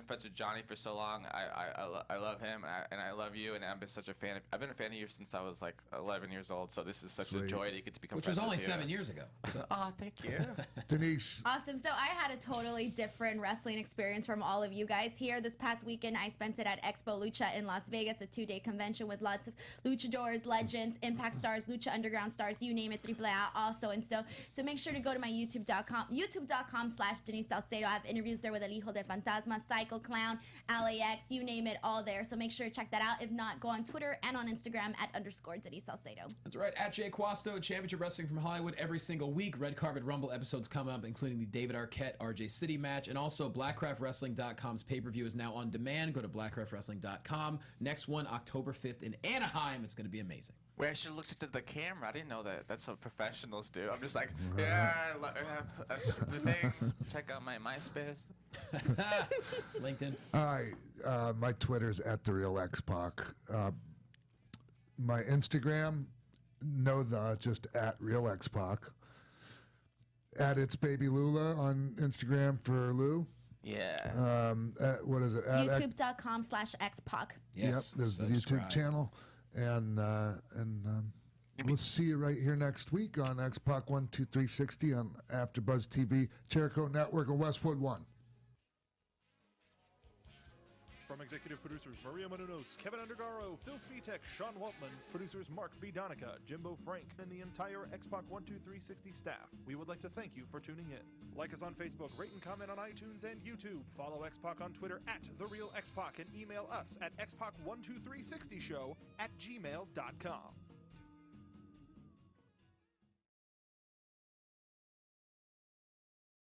friends with Johnny for so long. I love him, and I love you, and I've been such a fan. I've been a fan of you since I was like 11 years old. So this is such a joy to get to become. Which was friends only with you. 7 years ago. So. Oh, thank you. Denise. Awesome. So I had a totally different wrestling experience from all of you guys here. This past weekend, I spent it at Expo Lucha in Las Las Vegas, a 2-day convention with lots of luchadors, legends, Impact stars, Lucha Underground stars, you name it, AAA also. And so make sure to go to my youtube.com/Denise Salcedo. I have interviews there with El Hijo del Fantasma, Psycho Clown, LAX, you name it, all there. So make sure to check that out. If not, go on Twitter and on Instagram @_Denise Salcedo. That's right. At Jay Quasto, Championship Wrestling from Hollywood every single week. Red Carpet Rumble episodes come up, including the David Arquette RJ City match. And also, BlackCraftWrestling.com's pay-per-view is now on demand. Go to BlackCraftWrestling.com. Next one, October 5th in Anaheim. It's going to be amazing. Wait, I should have looked into the camera. I didn't know that. That's what professionals do. I'm just like, yeah, the thing. Check out my MySpace. LinkedIn. All right. My Twitter's @TheRealXPac. My Instagram, just @RealXPac. @It'sBabyLula on Instagram for Lou. Yeah. What is it? YouTube.com/XPac. Yep, there's the YouTube channel. And we'll see you right here next week on X-Pac 12360 on AfterBuzz TV, Jericho Network, and Westwood One. From executive producers Maria Menounos, Kevin Undergaro, Phil Svitek, Sean Waltman, producers Mark B. Donica, Jimbo Frank, and the entire X-Pac 12360 staff, we would like to thank you for tuning in. Like us on Facebook, rate and comment on iTunes and YouTube. Follow X-Pac on Twitter @TheRealXpac and email us at xpac12360show@gmail.com.